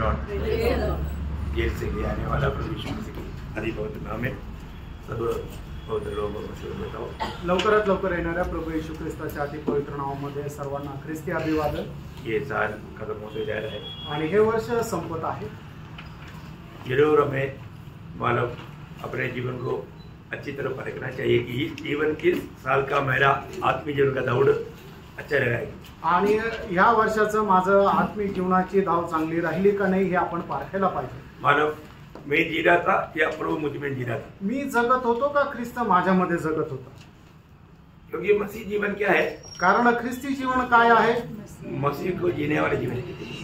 Lord. Gel से ले आने वाला प्रभु यीशु मसीह की आदि पवित्र नाम में सब पवित्र लोगों को आशीर्वाद देता हूं। लवकरात लवकर येणाऱ्या प्रभू येशू ख्रिस्ताच्या अति पवित्र नावामध्ये सर्वांना ख्रिस्ती अभिवादन। ये साल खत्म होते जा रहा है आणि हे वर्ष संपत आहे। जरूर हमें मानव अपने जीवन को अच्छी तरह परखना चाहिए कि इस जीवन किस साल का मेरा आत्मीय जीवन का दौड़ अच्छा रहा है आणि या वर्षाचं माझं आत्मिक जीवनाची धाव चांगली राहिली का नाही हे आपण पारखायला पाहिजे। मानव मैं जी रहा था या प्रभु मुझ में जी रहा था, मी जगत होतो का ख्रिस्त माझ्यामध्ये जगत होता? क्योंकि मसीह जीवन क्या है? कारण ख्रिस्ती जीवन काय आहे? मसीह को जीने वाले जीवन,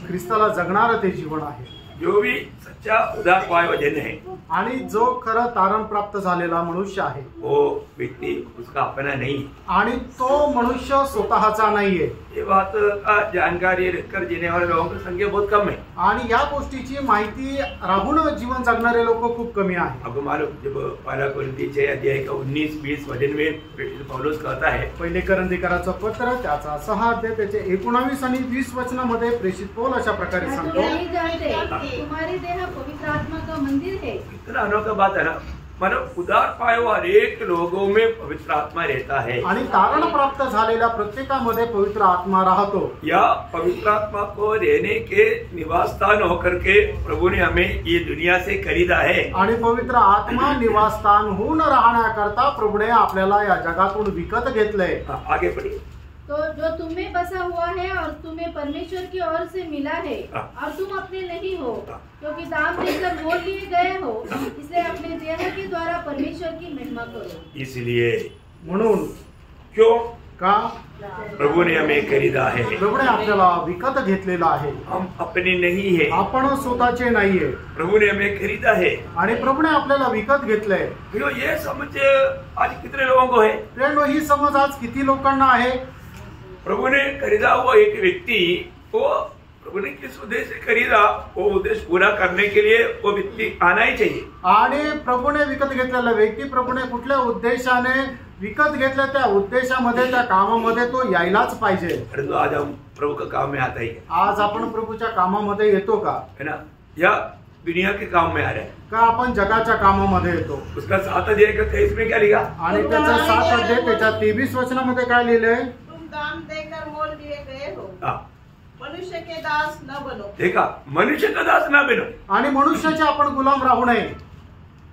ख्रिस्ताला जगणारं ते जीवन आहे। जो भी सच्चा उद्धार पाए हुआ जन है आणि जो खरं तारण प्राप्त झालेला मनुष्य आहे वो व्यक्ति उसका अपना नहीं है आणि तो मनुष्य स्वतःचा नाहीये। ये बात का जानकारी रखकर जीने वाले लोगों की संख्या बहुत कम है आणि या गोष्टीची माहिती राहून जीवन जगणारे लोक खूप कमी आहेत। आपको मालूम जब पहला कोरिन्थी 6 अध्याय का 19-20 वचन में पौलुस कहता है, पहिले करंथीकराचं पत्र त्याचा 6 अध्याय त्याचे 19 आणि 20 वचनामध्ये प्रेषित पौल अशा प्रकारे सांगतो, तुम्हारी देह पवित्र आत्मा का मंदिर है। इतना अनोखा बात है ना, मतलब उद्धार पाए हुए हर एक लोगों में पवित्र आत्मा रहता है आणि तारण प्राप्त झालेल्या प्रत्येकामध्ये पवित्र आत्मा राहतो। या पवित्र आत्मा को रहने के निवास स्थान होकर के प्रभु ने हमें ये दुनिया से खरीदा है आणि पवित्र आत्मा निवास स्थान होऊन राहण्याकरता प्रभूने आपल्याला या जगातून विकत घेतलंय। आगे बढ़िए। तो जो तुम्हें बसा हुआ है और तुम्हें परमेश्वर की ओर से मिला है और तुम अपने नहीं हो क्योंकि दाम देकर मोल लिए गए हो, इसलिए अपने देह के द्वारा परमेश्वर की महिमा करो। इसलिए म्हणून क्यों का प्रभु ने हमें खरीदा है, प्रभूने आपल्याला विकत घेतलेला आहे। हम अपने नहीं है, आपण स्वतःचे नाहीये, प्रभु ने हमें खरीदा है आणि प्रभूने आपल्याला विकत घेतलंय। ये समझ आज कितने लोगों को है? प्रेरणो ही समज आज किती लोकांना आहे? प्रभु ने खरीदा हुआ एक व्यक्ति को प्रभु ने किस उद्देश्य से खरीदा, वो उद्देश्य पूरा करने के लिए वो व्यक्ति आना ही चाहिए। आणि प्रभूने विकत घेतलेला व्यक्ती प्रभूने कुठल्या उद्देशाने विकत घेतलं त्या उद्देशामध्ये त्या कामामध्ये तो यायलाच पाहिजे। परंतु आज हम प्रभु का काम में आता ही है। आज आपण प्रभूच्या कामामध्ये येतो का? है ना, या दुनिया के काम में आ रहा है का आपण जगाच्या कामामध्ये येतो? उसका 7 अध्याय का 23 में क्या लिखा? आणि त्याचा 7 अध्याय त्याच्या 23 वचनामध्ये काय लिहिलंय? दाम देकर मोल लिए गए हो, मनुष्य के दास न बनो। देखा, मनुष्य का दास न बनो, आणि मनुष्याचे आपण गुलाम राहू नये।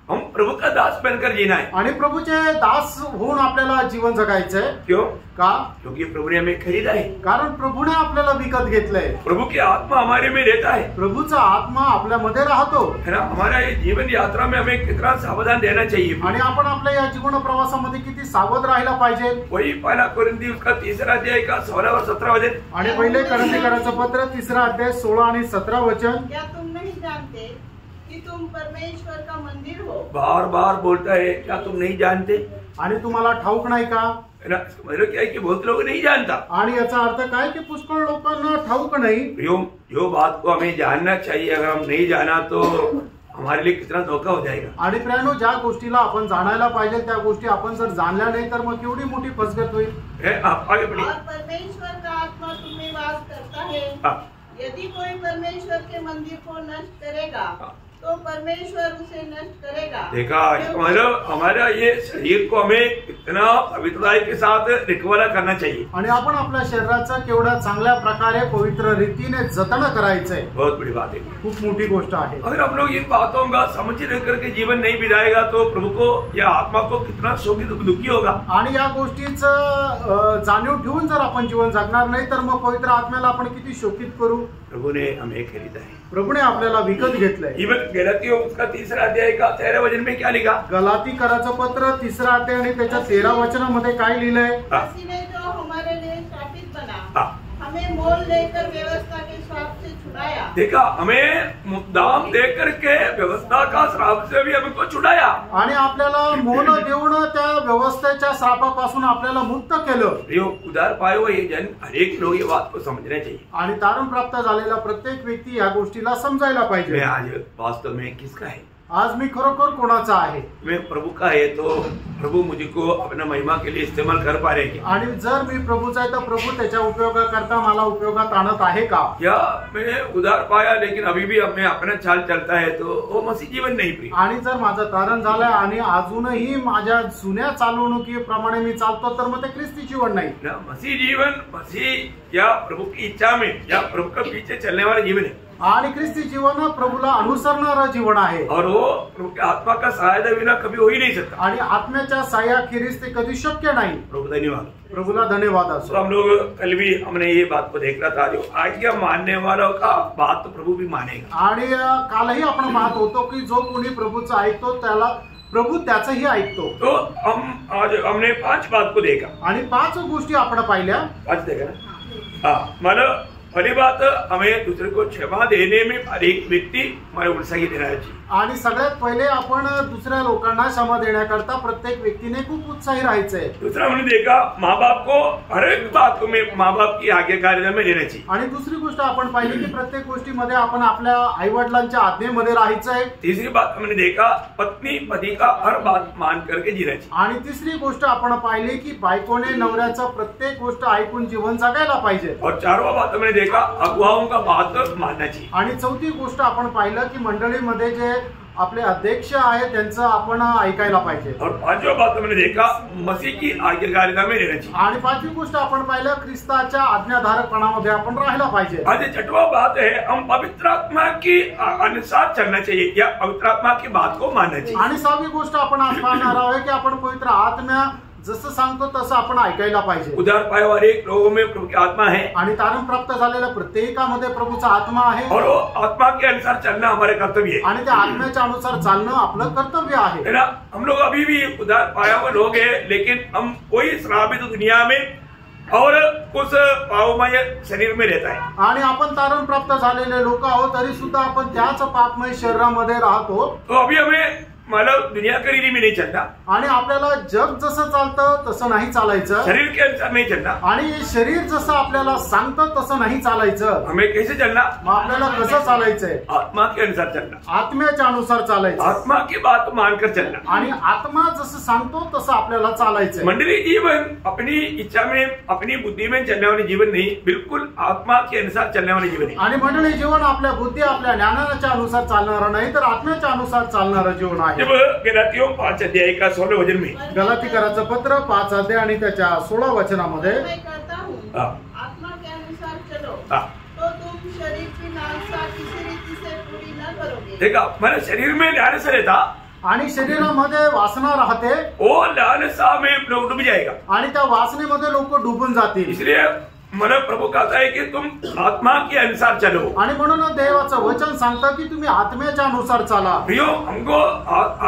हम प्रभु का दास बनकर जीना है आणि प्रभूचे दास होऊन आपल्याला जीवन जगायचंय। क्यों? का? क्योंकि प्रभु ने हमें खरीदा है। कारण प्रभूने आपल्याला विकत घेतलंय। प्रभु की आत्मा हमारे में रहता है, प्रभूचा आत्मा आपल्यामध्ये राहतो, है ना। हमारा ये जीवन यात्रा में हमें कितना सावधान रहना चाहिए आणि आपण आपल्या या जीवन प्रवासामध्ये किती सावध राहायला पाहिजे। वही पहला कोरिन्थी उसका 3 अध्याय का 16 और 17 वचन। आणि पहिले करंथीकराचं पत्र 3 अध्याय 16 आणि 17 वचन। क्या तुम नहीं जानते कि तुम परमेश्वर का मंदिर हो? बार बार बोलता है, क्या तुम नहीं जानते? आणि तुम्हाला ठाऊक नाही का? मतलब क्या है कि बहुत लोग नहीं जानता। आणि याचा अर्थ काय की पुष्कळ लोकांना ठाऊक नाही। जो बात को हमें जानना चाहिए, अगर हम नहीं जाना तो हमारे लिए कितना धोखा हो जाएगा। आणि प्रियानो, ज्या गोष्टीला आपण जाणायला पाहिजे त्या गोष्टी आपण जर जाणल्या नाही तर मग केवढी मोठी फसगत होईल। आगे बढ़िए। और परमेश्वर का आत्मा तुम में वास करता है। यदि कोई परमेश्वर के मंदिर को नष्ट करेगा तो परमेश्वर उसे नष्ट करेगा। देखा, मतलब हमारा ये शरीर को हमें इतना पवित्रता के साथ रिकवर करना चाहिए। आणि आपण आपल्या शरीराचं केवढ्या चांगल्या प्रकारे पवित्र रीतीने जतन करायचंय। बहुत बड़ी बात है, खूप मोठी गोष्ट आहे। अगर हम लोग इन बातों का समझ करके जीवन नहीं बिताएगा तो प्रभु को या आत्मा को कितना शोकित दुखी होगा। आणि या गोष्टीचं जाणीव ठेवून जर आपण जीवन जगणार नाही तर मग पवित्र आत्म्याला आपण किती शोकित करू। प्रभु ने हमें खरीदा है, प्रभूने आपल्याला विकत घेतलंय। इवन गलातियों उसका 3 अध्याय का 13 वचन में क्या लिखा? गलातीकराचं पत्र 3 अध्याय आणि त्याच्या 13 वचनामध्ये काय लिहिलंय? मसीह ने जो हमारे लिए शापित बना, हमें मोल लेकर व्यवस्था के श्राप से छुड़ाया। देखा, हमें दाम दे करके व्यवस्था का श्राप से भी हमको छुड़ाया। आणि आपल्याला मोल देऊन त्या व्यवस्थेच्या श्रापापासून आपल्याला मुक्त केलं। उद्धार पाए हुए ये जन हर एक लोग ये बात को समझना चाहिए। आणि तारण प्राप्त झालेला प्रत्येक व्यक्ती या गोष्टीला समजायला पाहिजे। मैं आज वास्तव में किसका है? आज मी खरोखर कोणाचा आहे? मैं प्रभु का है तो प्रभु मुझको अपना महिमा के लिए इस्तेमाल कर पा रहे हैं आणि जर मी प्रभूचा आहे तर प्रभू त्याच्या उपयोगाकरता मला उपयोगात आणत आहे का? या मैंने उधार पाया लेकिन अभी भी मैं अपना चाल चलता है तो वो मसीह जीवन नहीं प्रिय। आणि जर माझं तारण झालंय आणि अजूनही माझ्या जुन्या चालवणुकीप्रमाणे मी चालतो तर मग ते ख्रिस्ती जीवन नाही ना, मसीह जीवन मसीह या प्रभु की इच्छा में या प्रभु के पीछे चलने वाला जीवन है आणि ख्रिस्ती जीवन प्रभूला अनुसरणारं जीवन आहे और वो प्रभु की आत्मा का सहायता बिना कभी हो ही नहीं सकता। आणि आत्म्याच्या साह्याखेरीज ते कधी शक्य नाही। प्रभु धन्यवाद। प्रभूला धन्यवाद तो असो। हम लोग कल भी हमने ये बात को देख रहा था, जो आज्ञा मानने वालों का बात तो प्रभु भी मानेगा। आणि कालही आपण पाहत होतो की जो कोणी प्रभूचं ऐकतो त्याला प्रभू त्याचंही ऐकतो। तो आज हमने 5 बात को देखा आणि 5 गोष्टी आपण पाहिल्या। 5 देखा ना। हाँ, मतलब पहली बात हमें दूसरे को क्षमा देने में हर एक व्यक्ति हमारे उत्साही देना चाहिए। आणि सगळ्यात पहिले आपण दुसऱ्या लोकांना क्षमा देण्याकरता प्रत्येक व्यक्तीने खूप उत्साही राहायचंय। दूसरा हमने देखा माँ बाप को हर एक बात में माँ बाप की आज्ञाकारिता में रहना चाहिए। आणि दुसरी गोष्ट आपण पाहिली की प्रत्येक गोष्टीमध्ये आपण आपल्या आई वडिलांच्या आज्ञेमध्ये राहायचंय। तीसरी बात हमने देखा पत्नी पति का हर बात मान करके जीना चाहिए। आणि तिसरी गोष्ट आपण पाहिली की बायकोने नवऱ्याचं प्रत्येक गोष्ट ऐकून जीवन जगायला पाहिजे। और चारवा बात हमने देखा अगुवाओं का बात मानना चाहिए। आणि चौथी गोष्ट आपण पाहिलं की मंडळीमध्ये जे आपले अध्यक्ष आहेत त्यांचं आपण ऐकायला पाहिजे। और पांचवा बात हमने देखा मसीह की आज्ञाकारिता में रहना चाहिए। आणि पाचवी गोष्ट आपण पाहिलं ख्रिस्ताच्या आज्ञाधारकपणामध्ये आपण राहायला पाहिजे। आज छठवा बात है हम पवित्र आत्मा के अनुसार चलना चाहिए या पवित्र आत्मा की बात को मानना चाहिए। आणि सहावी गोष्ट आपण आज पाहणार आहोत की आपण पवित्र आत्मा जसं सांगतो तसं आपण ऐकायला पाहिजे। उद्धार पाए वाले लोगों में प्रभु की आत्मा है आणि तारण प्राप्त झालेल्या प्रत्येकामध्ये प्रभूचा आत्मा आहे और वो आत्मा के अनुसार चलना हमारे कर्तव्य है। आणि त्या आत्म्याच्या अनुसार चालणं आपलं कर्तव्य आहे। है ना, हम लोग अभी भी उद्धार पाया हुए लोग हैं लेकिन हम कोई श्रापित दुनिया में और उस पावमय शरीर में रहता है। आणि आपण तारण प्राप्त झालेले लोक आहोत तरी सुद्धा आपण त्याच पापमय शरीरामध्ये राहतो। तो अभी हमें मतलब दुनिया के रीति में नहीं चलना आणि आपल्याला जग जसं चालतं तसं नाही चालायचं। शरीर के अनुसार नहीं चलना। आणि शरीर जसं आपल्याला सांगतं तसं नाही चालायचं। हमें कैसे चलना? मग आपल्याला कसं चालायचंय? आत्मा के अनुसार चलना, आत्म्याच्या अनुसार चालायचं। आत्मा की बात मानकर चलना। आणि आत्मा जसं सांगतो तसं आपल्याला चालायचंय। मंडली जीवन अपनी इच्छा में अपनी बुद्धि में चलने वाले जीवन नहीं, बिल्कुल आत्मा के अनुसार चलने वाले जीवन है। आणि मंडळी जीवन आपल्या बुद्धी आपल्या ज्ञानाच्या अनुसार चालणारं नाही तर आत्म्याच्या अनुसार चालणारं जीवन आहे। जब गलातियों 5 अध्याय का 16 वचन में गलातीकराचं पत्र 5 अध्याय आणि त्याच्या 16 वचनामध्ये मैं कहता हूँ हाँ। आत्मा के अनुसार चलो हाँ। तो तुम शरीर की लालसा किसी रीति से पूरी न करोगे। देखा, मेरे शरीर में लालच रहता आणि शरीरामध्ये वासना राहते वो लालसा में लोग डूब जाएगा। आणि त्या वासनेमध्ये लोक डुबून जातील। इसलिए मन प्रभु कहता है कि तुम आत्मा के अनुसार चलो। आणि म्हणून देवाचं वचन सांगतं की तुम्ही आत्म्याच्या अनुसार चाला। प्रियो, हमको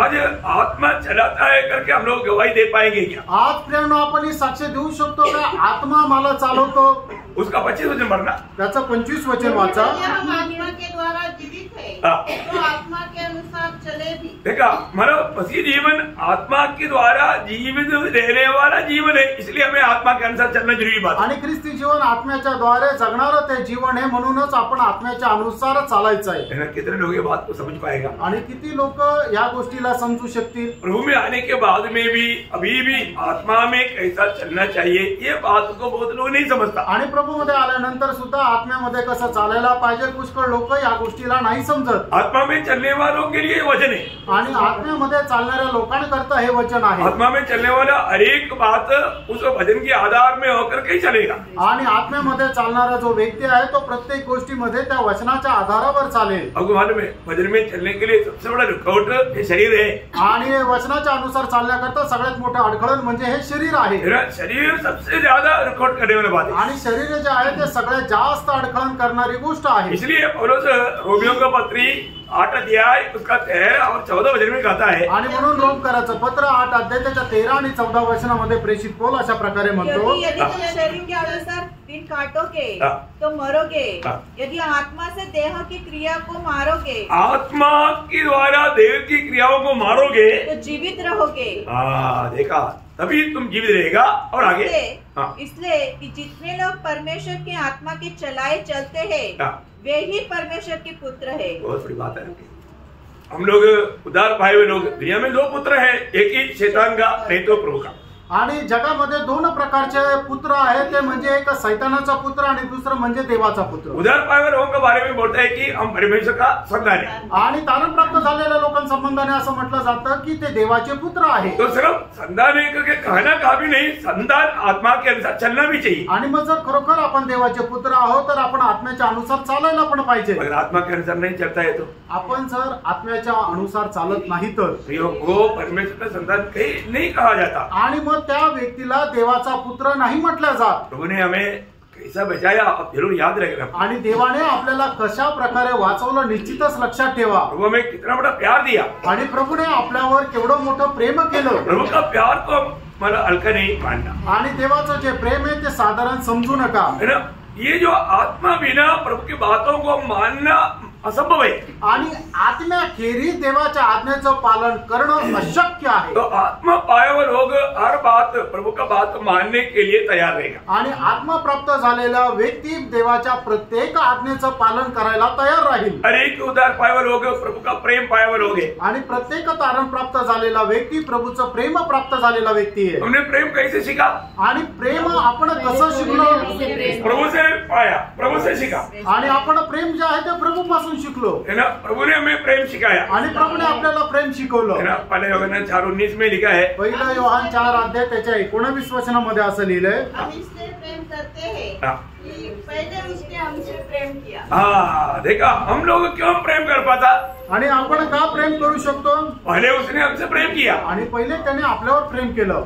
आज आत्मा चलाता है करके हम लोग गवाही दे पाएंगे क्या? आज प्रेरणा आपण ही साक्ष देऊ शकतो का आत्मा मला चालवतो? उसका 25 वचन पढ़ना। त्याचं 25 वचन वाचा। यदि हम आत्मा के द्वारा जीवित है हाँ। तो आत्मा के अनुसार चले भी। देखा, मतलब मसीह जीवन आत्मा के द्वारा जीवित रहने वाला जीवन है, इसलिए हमें आत्मा के अनुसार चलना जरूरी बात है। आणि ख्रिस्ती जीवन आत्म्याच्या द्वारे जगणारं ते जीवन आहे म्हणूनच आपण आत्म्याच्या अनुसार चालायचं आहे। कितने लोग ये बात को समझ पाएगा? आणि किती लोक या गोष्टीला समजू शकतील? प्रभु में आने के बाद में भी अभी भी आत्मा में कैसा चलना चाहिए ये बात को बहुत लोग नहीं समझता। आणि प्रभूमध्ये आल्यानंतर सुद्धा आत्म्यामध्ये कसं चालायला पाहिजे पुष्कळ लोक या गोष्टीला नाही समजत। आत्मा में चलने वालों के लिए वचन है आणि आत्म्यामध्ये चालणाऱ्या लोकांकरता हे वचन आहे। आत्मा में चलने वाला हर एक बात उस वचन के आधार में होकर के ही चलेगा। आणि आत्म्यामध्ये चालणारा जो व्यक्ती आहे तो प्रत्येक गोष्टीमध्ये त्या वचनाच्या आधारावर चालेल। आपको मालूम है वचन में चलने के लिए सबसे बड़ा रुकावट ये शरीर है। आणि वचनाच्या अनुसार चालण्याकरता सगळ्यात मोठं अडखळण म्हणजे हे शरीर आहे। मेरा शरीर सबसे ज्यादा रुकावट करने वाली बात है। आणि शरीर जे आहे ते सगळ्यात जास्त अडखळण करणारी गोष्ट आहे। इसलिए पौलुस रोमियों का पत्री 8 अध्याय उसका 13 और 14 वचन में कहता है। आणि म्हणून रोमकराचं पत्र 8 अध्याय त्याच्या 13 आणि 14 वचनामध्ये प्रेषित पौल अशा प्रकारे म्हणतो, यदि तुम शरीर के अनुसार दिन काटोगे हाँ। तो मरोगे। हाँ। यदि आत्मा से देह की क्रिया को मारोगे आत्मा के द्वारा देव की क्रियाओं को मारोगे तो जीवित रहोगे। देखा, तभी तुम जीवित रहेगा। और आगे इसलिए कि जितने लोग परमेश्वर की आत्मा के चलाए चलते हैं वे ही परमेश्वर के पुत्र है। बहुत बड़ी बात है। हम लोग उदार पाए हुए लोग, दुनिया में 2 पुत्र है, एक ही शैतान का, नहीं तो प्रभु का। आणि जगामध्ये 2 प्रकारचे पुत्र आहेत, ते म्हणजे एक सैतानाचा पुत्र आणि दुसरं म्हणजे देवाचा पुत्र। उदार पाए हुए लोगों के बारे में बोलता है कि हम परमेश्वर का संतान है, आणि तारण प्राप्त झालेल्या लोकांसंबंधाने असं म्हटलं जातं की ते देवाचे पुत्र आहेत। तो सिर्फ संतान है करके कहना काफी नहीं, संतान आत्मा के अनुसार चलना भी चाहिए। आणि मग जर खरोखर आपण देवाचे पुत्र आहोत तर आपण आत्म्याच्या अनुसार चालायला पण पाहिजे। अगर आत्मा के अनुसार नहीं चलता है तो आपण जर आत्म्याच्या अनुसार चालत नाही तर वो परमेश्वर का संतान कहीं नहीं कहा जाता। आणि मग त्या व्यक्तीला देवाचा पुत्र नाही म्हटलं जात। प्रभु ने हमें कैसा बचाया आप जरूर याद रखना। आणि देवाने आपल्याला कशा प्रकारे वाचवलं निश्चितच लक्षात ठेवा। प्रभु हमें कितना बड़ा प्यार दिया, आणि प्रभूने आपल्यावर केवढं मोठं प्रेम केलं। प्रभु का प्यार को मतलब हल्का नहीं मानना। आणि देवाचं जे प्रेम आहे ते साधारण समजू नका, है ना। ये जो आत्मा बिना प्रभु की बातों को मानना असंभव है। आणि आत्म्याखेरीज देवाच्या आज्ञेचं पालन करणं अशक्य आहे। तो आत्मा पाए हुए लोग हर बात प्रभु का बात मानने के लिए तैयार रहेगा। आणि आत्मा प्राप्त झालेला व्यक्ती देवाच्या प्रत्येक आज्ञेचं पालन करायला तयार राहील। हर एक उदार पाए हुए लोग प्रभु का प्रेम पाए हुए लोग है। आणि प्रत्येक तारण प्राप्त झालेला व्यक्ती प्रभूचं प्रेम प्राप्त झालेला व्यक्ती आहे। हमने प्रेम कैसे सीखा? आणि प्रेम आपण कसं शिकलो? प्रभु से पाया, प्रभु से सीखा। आणि आपण प्रेम जे आहे ते प्रभू पासून शिकलो, है ना। प्रभु ने हमें प्रेम सिखाया, आणि प्रभूने आपल्याला प्रेम है शिकवलं। ना। पहले योहान 4:19 में लिखा है, पहिला योहान 4 त्याच्या 19 वचनामध्ये असं लिहिलंय, हम इससे प्रेम करते हैं हाँ। कि पहले उसने हमसे प्रेम किया। हाँ, देखा हम लोग क्यों प्रेम कर पाता? आणि आपण का प्रेम करू शकतो? पहले उसने हमसे प्रेम किया, आणि पहिले त्याने आपल्यावर प्रेम केलं,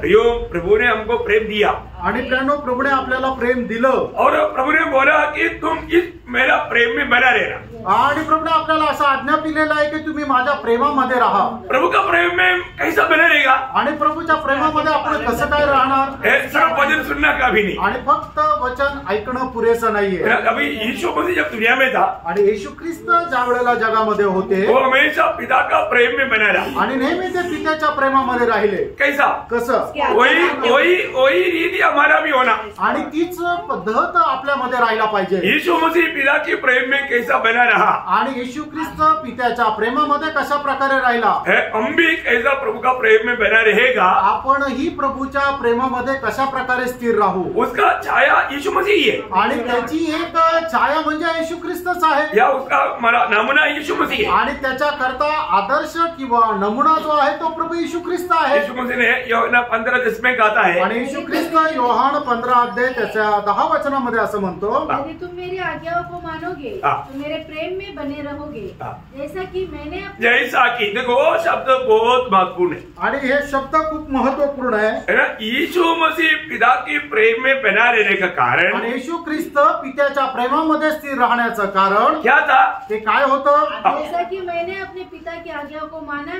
प्रभु ने हमको प्रेम दिया, आणि प्रेरणो प्रभूने आपल्याला प्रेम दिलं। और प्रभु ने बोला कि तुम इस मेरा प्रेम में बना रहना। आणि प्रभूने आपल्याला असा आज्ञा दिलेला आहे की तुम्ही माझ्या प्रेमामध्ये राहा। प्रभु का प्रेम में कैसा बना रहेगा? आणि प्रभूच्या प्रेमामध्ये आपण कसं काय राहणार? सिर्फ वचन सुनना काफी नहीं, आणि फक्त वचन ऐकणं पुरेसं नाहीये। अभी यीशु मसीह जब दुनिया में था, आणि येशू ख्रिस्त ज्या वेळेला जगामध्ये होते वो हमेशा पिता का प्रेम में बना रहा। आणि नेहमी ते पित्याच्या प्रेमामध्ये राहिले। कैसा? कसं? वही रीति हमारा भी होना। आणि तीच पद्धत आपल्यामध्ये राहायला पाहिजे। यीशु मसीह पिता के प्रेम में कैसा बना रहा, आणि येशू ख्रिस्त पित्याच्या प्रेमामध्ये कशा प्रकारे राहिला, हम भी कैसा प्रभु का प्रेम में बना रहेगा, आपणही प्रभूच्या प्रेमामध्ये कशा प्रकारे स्थिर राहू, उसका छाया यीशु मसीह है, आणि त्याची एक छाया म्हणजे येशू ख्रिस्तच आहे, या उसका नमूना यीशु मसीह है। आणि त्याच्या करता आदर्श किंवा नमुना जो आहे तो प्रभू येशू ख्रिस्त आहे। यीशु मसीह ने यूहन्ना 15:10 में कहता है, आणि येशू ख्रिस्त योहान 15 त्याच्या 10 वचनामध्ये असं म्हणतो, यदि तुम मेरी आज्ञाओं को मानोगे तो मेरे प्रेम में बने रहोगे, जैसा कि मैंने जैसा कि, देखो वो शब्द बहुत महत्वपूर्ण है, आणि हे शब्द खूप महत्वपूर्ण आहे, है ना। यीशु मसीह पिता के प्रेम में बना रहने का कारण, आणि येशू ख्रिस्त पित्याच्या प्रेमामध्ये स्थिर राहण्याचं कारण क्या था? ते काय होतं? जैसा कि मैंने अपने पिता की आज्ञाओं को माना है,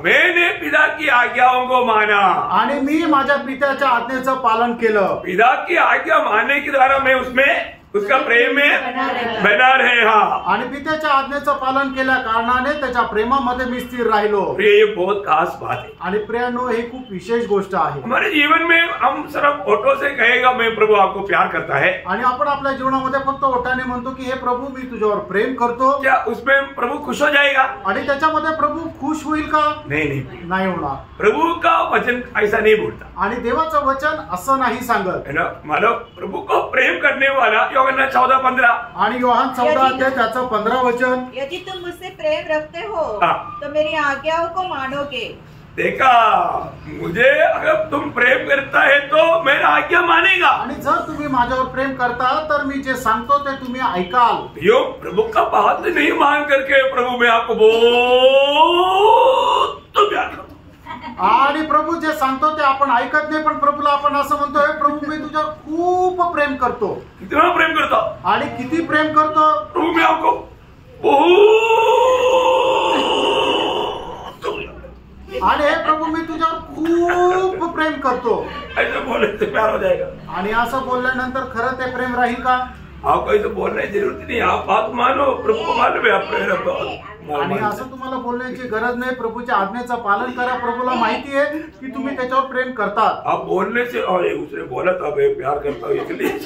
मैंने पिता की आज्ञाओं को माना, आणि मी माझ्या पित्याच्या आज्ञेचं पालन केलं। पिता की आज्ञा मानने के द्वारा मैं उसमें उसका प्रेम में बना रहे। हाँ, आणि पित्याच्या आज्ञेचं पालन केल्या कारणाने त्याच्या प्रेमामध्ये मी स्थिर राहिलो। ये बहुत खास बात है। आणि प्रियांनो, ही खूप विशेष गोष्ट आहे। हमारे जीवन में हम सिर्फ ओठों से कहेगा मैं प्रभु आपको प्यार करता है, आणि आपण आपल्या जीवनामध्ये फक्त ओठाने म्हणतो की हे प्रभू मी तुझ्यावर प्रेम करतो, क्या उसमें प्रभु खुश हो जाएगा? आणि त्याच्यामध्ये प्रभू खुश होईल का? नहीं, नाही होणार। प्रभु का वचन ऐसा नहीं बोलता, आणि देवाचं वचन असं नाही सांगत, है ना। मानो प्रभु को प्रेम करने वाला यूहन्ना 14:15, आणि योहान 14 त्याचं 15 वचन, यदि तुम मुझसे प्रेम रखते हो तो मेरी आज्ञाओं को मानोगे। देखा, मुझे अगर तुम प्रेम करता है तो मेरा आज्ञा मानेगा। आणि जर तुम्ही माझ्यावर प्रेम करता तर मी जे सांगतो ते तुम्ही ऐकाल। यो प्रभु का बात नहीं मान करके प्रभु मैं आपको बहुत प्यार करता हूं। आणि प्रभू जे सांगतो ते आपण ऐकत नाही, पण प्रभूला आपण असं म्हणतो, हे प्रभू मी तुझ्यावर खूप प्रेम करतो। कितना प्रेम करता? आणि किती प्रेम करतो? प्रभु मैं आपको बहुत, आणि हे प्रभू मी तुझ्यावर खूप प्रेम करतो। ऐसे बोलने से प्यार हो जाएगा? आणि असं बोलल्यानंतर खरं ते प्रेम राहील का? आपको ऐसे बोलने की जरूरत नहीं, आप बात मानो, प्रभु को मालूम है आप प्रेम करते हो। आणि असं तुम्हाला बोलण्याची गरज नाही, प्रभूच्या आज्ञेचं पालन करा. प्रभूला माहिती आहे की तुम्ही त्याच्यावर प्रेम करतात. आप बोलने से और उसने बोला था मैं प्यार करता हूँ इसलिए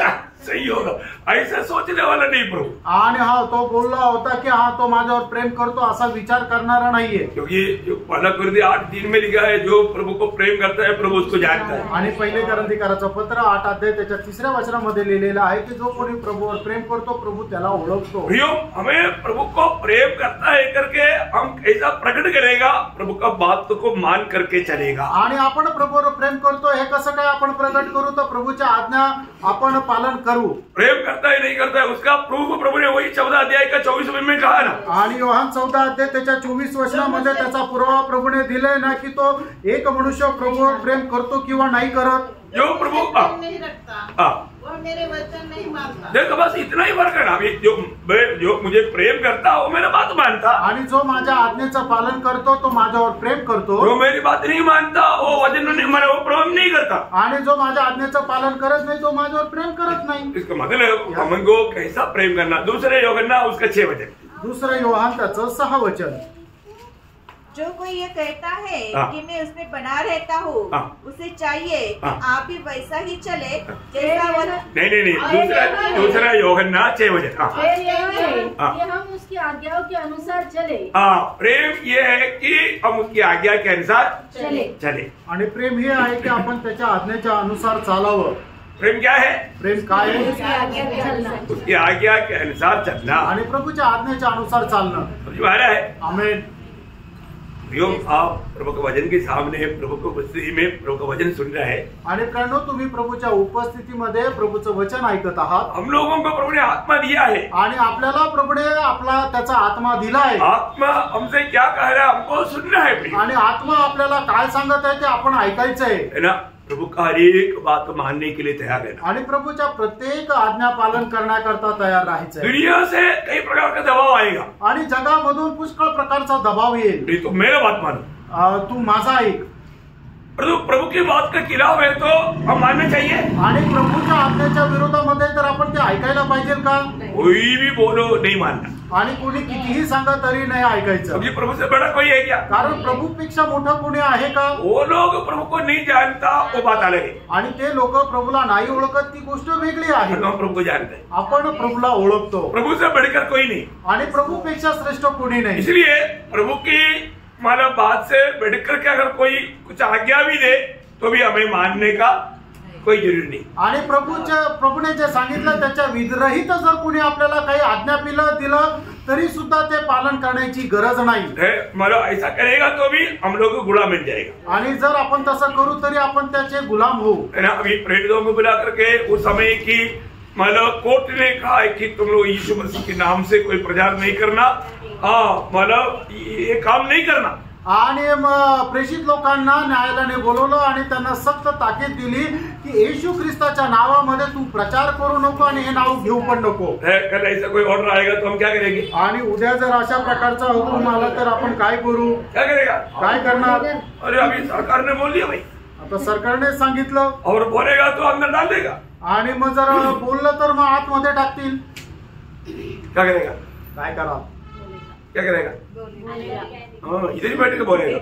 सही होगा, ऐसा सोचने वाला नहीं प्रभु. आणि हा तो बोलला होता की हा तो माझ्यावर प्रेम करतो असा विचार करणारा नाहीये. क्योंकि जो पहला कुरिन्थियों 8:3 में लिखा है, जो प्रभु को प्रेम करता है प्रभु उसको जानता है. आणि पहिले कोरिन्थियों पत्र 8 अध्याय त्याच्या 3ऱ्या वचनामध्ये लिहिलेलं आहे की जो कोणी प्रभूवर प्रेम करतो प्रभू त्याला ओळखतो. प्रियो, हमें प्रभु को प्रेम करता है करके हम कैसा प्रकट करेगा, प्रभु का बात को मान करके चलेगा. आणि आपण प्रभूवर प्रेम करतो हे कसं काय आपण प्रकट करू, तर प्रभूच्या आज्ञा आपण पालन करू. प्रेम करता है नहीं करता है उसका प्रूफ प्रभु ने वही 14 अध्याय का 24 में कहा ना. आणि योहान 14 अध्याय त्याच्या 24 वचनामध्ये त्याचा पुरावा प्रभूने दिलाय ना की तो एक मनुष्य प्रभूवर प्रेम करतो किंवा नाही करत. जो प्रभु नहीं रखता वो मेरे वचन नहीं मानता. देखो बस इतना ही फर्क है ना. अभी जो मुझे प्रेम करता वो मेरा बात मानता, आणि जो माझ्या आज्ञेचं पालन करतो तो माझ्यावर प्रेम करतो. जो मेरी बात नहीं मानता वो वचन नहीं माने, वो प्रेम नहीं करता. आणि जो माझ्या आज्ञेचं पालन करत नाही तो माझ्यावर प्रेम करत नाही. इसका मतलब हमको कैसा प्रेम करना. दूसरे यूहन्ना उसका 6 वचन. दुसरं योहान त्याचं 6 वचन. जो कोई ये कहता है कि मैं उसमें बना रहता हूँ, उसे चाहिए कि आप भी वैसा ही चले जैसा वो. नहीं, दूसरा यूहन्ना 6 वचन. प्रेम यह है कि हम उसकी आज्ञाओं के अनुसार चले. प्रेम ये है कि हम उसकी आज्ञा के अनुसार चले. आणि प्रेम हे आहे की आपण त्याच्या आज्ञेच्या अनुसार चालावं. प्रेम क्या है? प्रेम काय आहे? उसकी आज्ञा के अनुसार चलना आणि प्रभूच्या आज्ञेच्या अनुसार चालणं. समझ में आ रहा है? आमेन. आप प्रभु के वचन के सामने, प्रभु को उपस्थिति में प्रभु का वचन सुन रहे हैं. आणि प्रणव तुम्ही प्रभूच्या उपस्थितीमध्ये प्रभूचं वचन ऐकत आहात. हम लोगों को प्रभु ने आत्मा दिया है. आणि आपल्याला प्रभूने आपला त्याचा आत्मा दिला आहे. आत्मा हमसे क्या कह रहा है हमको सुनना है. आणि आत्मा आपल्याला काय सांगत आहे ते आपण ऐकायचं आहे ना. प्रभु का हर एक बात मानने के लिए तैयार है. आणि प्रभूच्या प्रत्येक आज्ञा पालन करण्याकरता तयार राहायचं आहे. दुनिया से कई प्रकार का दबाव आएगा. आणि जगामधून पुष्कळ प्रकारचा दबाव येईल. नहीं तो मेरा बात मानो, तू माझा ऐक. प्रभु की बात के खिलाफ है तो हम मानना चाहिए. आणि प्रभूच्या आज्ञेच्या विरोधामध्ये तर आपण ते ऐकायला पाहिजे का? कोई भी बोलो नहीं मानना. आणि कोणी कितीही सांगा तरी नाही ऐकायचं. क्योंकि प्रभु से बड़ा कोई है क्या? कारण प्रभूपेक्षा मोठा कोणी आहे का? वो लोग प्रभु को नहीं जानता वो बात अलग है. आणि ते लोक प्रभूला नाही ओळखत ती गोष्ट वेगळी आहे. हम प्रभु को जानते हैं. आपण प्रभूला ओळखतो. प्रभु से बढ़कर कोई नहीं. आणि प्रभूपेक्षा श्रेष्ठ कोणी नाही. इसलिए प्रभु की माना बात से बढ़कर के अगर कोई कुछ आज्ञा भी दे तो भी हमें मानने का कोई जरूरी नहीं. आणि प्रभूने जे सांगितलं त्याच्या विरहित जर कोणी आपल्याला काही आज्ञा दिलं तरी सुद्धा ते पालन करण्याची गरज नाही. मतलब ऐसा करेगा तो भी हम लोग को गुलाम मिल जाएगा. आणि जर आपण तसं करू तरी आपण त्याचे गुलाम होऊ. अभी प्रेरितों में बुला करके उस समय की मतलब कोर्ट ने कहा है कि तुम लोग यीशु मसीह के नाम से कोई प्रचार नहीं करना. मतलब ये काम नहीं करना. आणि प्रेषित लोकांना न्यायालयाने बोलवलं आणि त्यांना सक्त ताकीद दिली की येशू ख्रिस्ताच्या नावामध्ये तू प्रचार करू नको आणि हे नाव घेऊ पण नको. कल ऐसा कोई ऑर्डर आएगा तो हम क्या करेंगे? आणि उद्या जर अशा प्रकारचा हुकूम आला तर आपण काय करू? क्या करेगा? काय करणार? अरे अभी सरकार ने बोल दिया भाई. आता सरकारने सांगितलं और बोलेगा तो अंदर डाल देगा. आणि मग जर बोललं तर मग आतमध्ये टाकतील. क्या करेगा? काय करा? क्या करेगा? इधर ही बैठ के बोलेगा.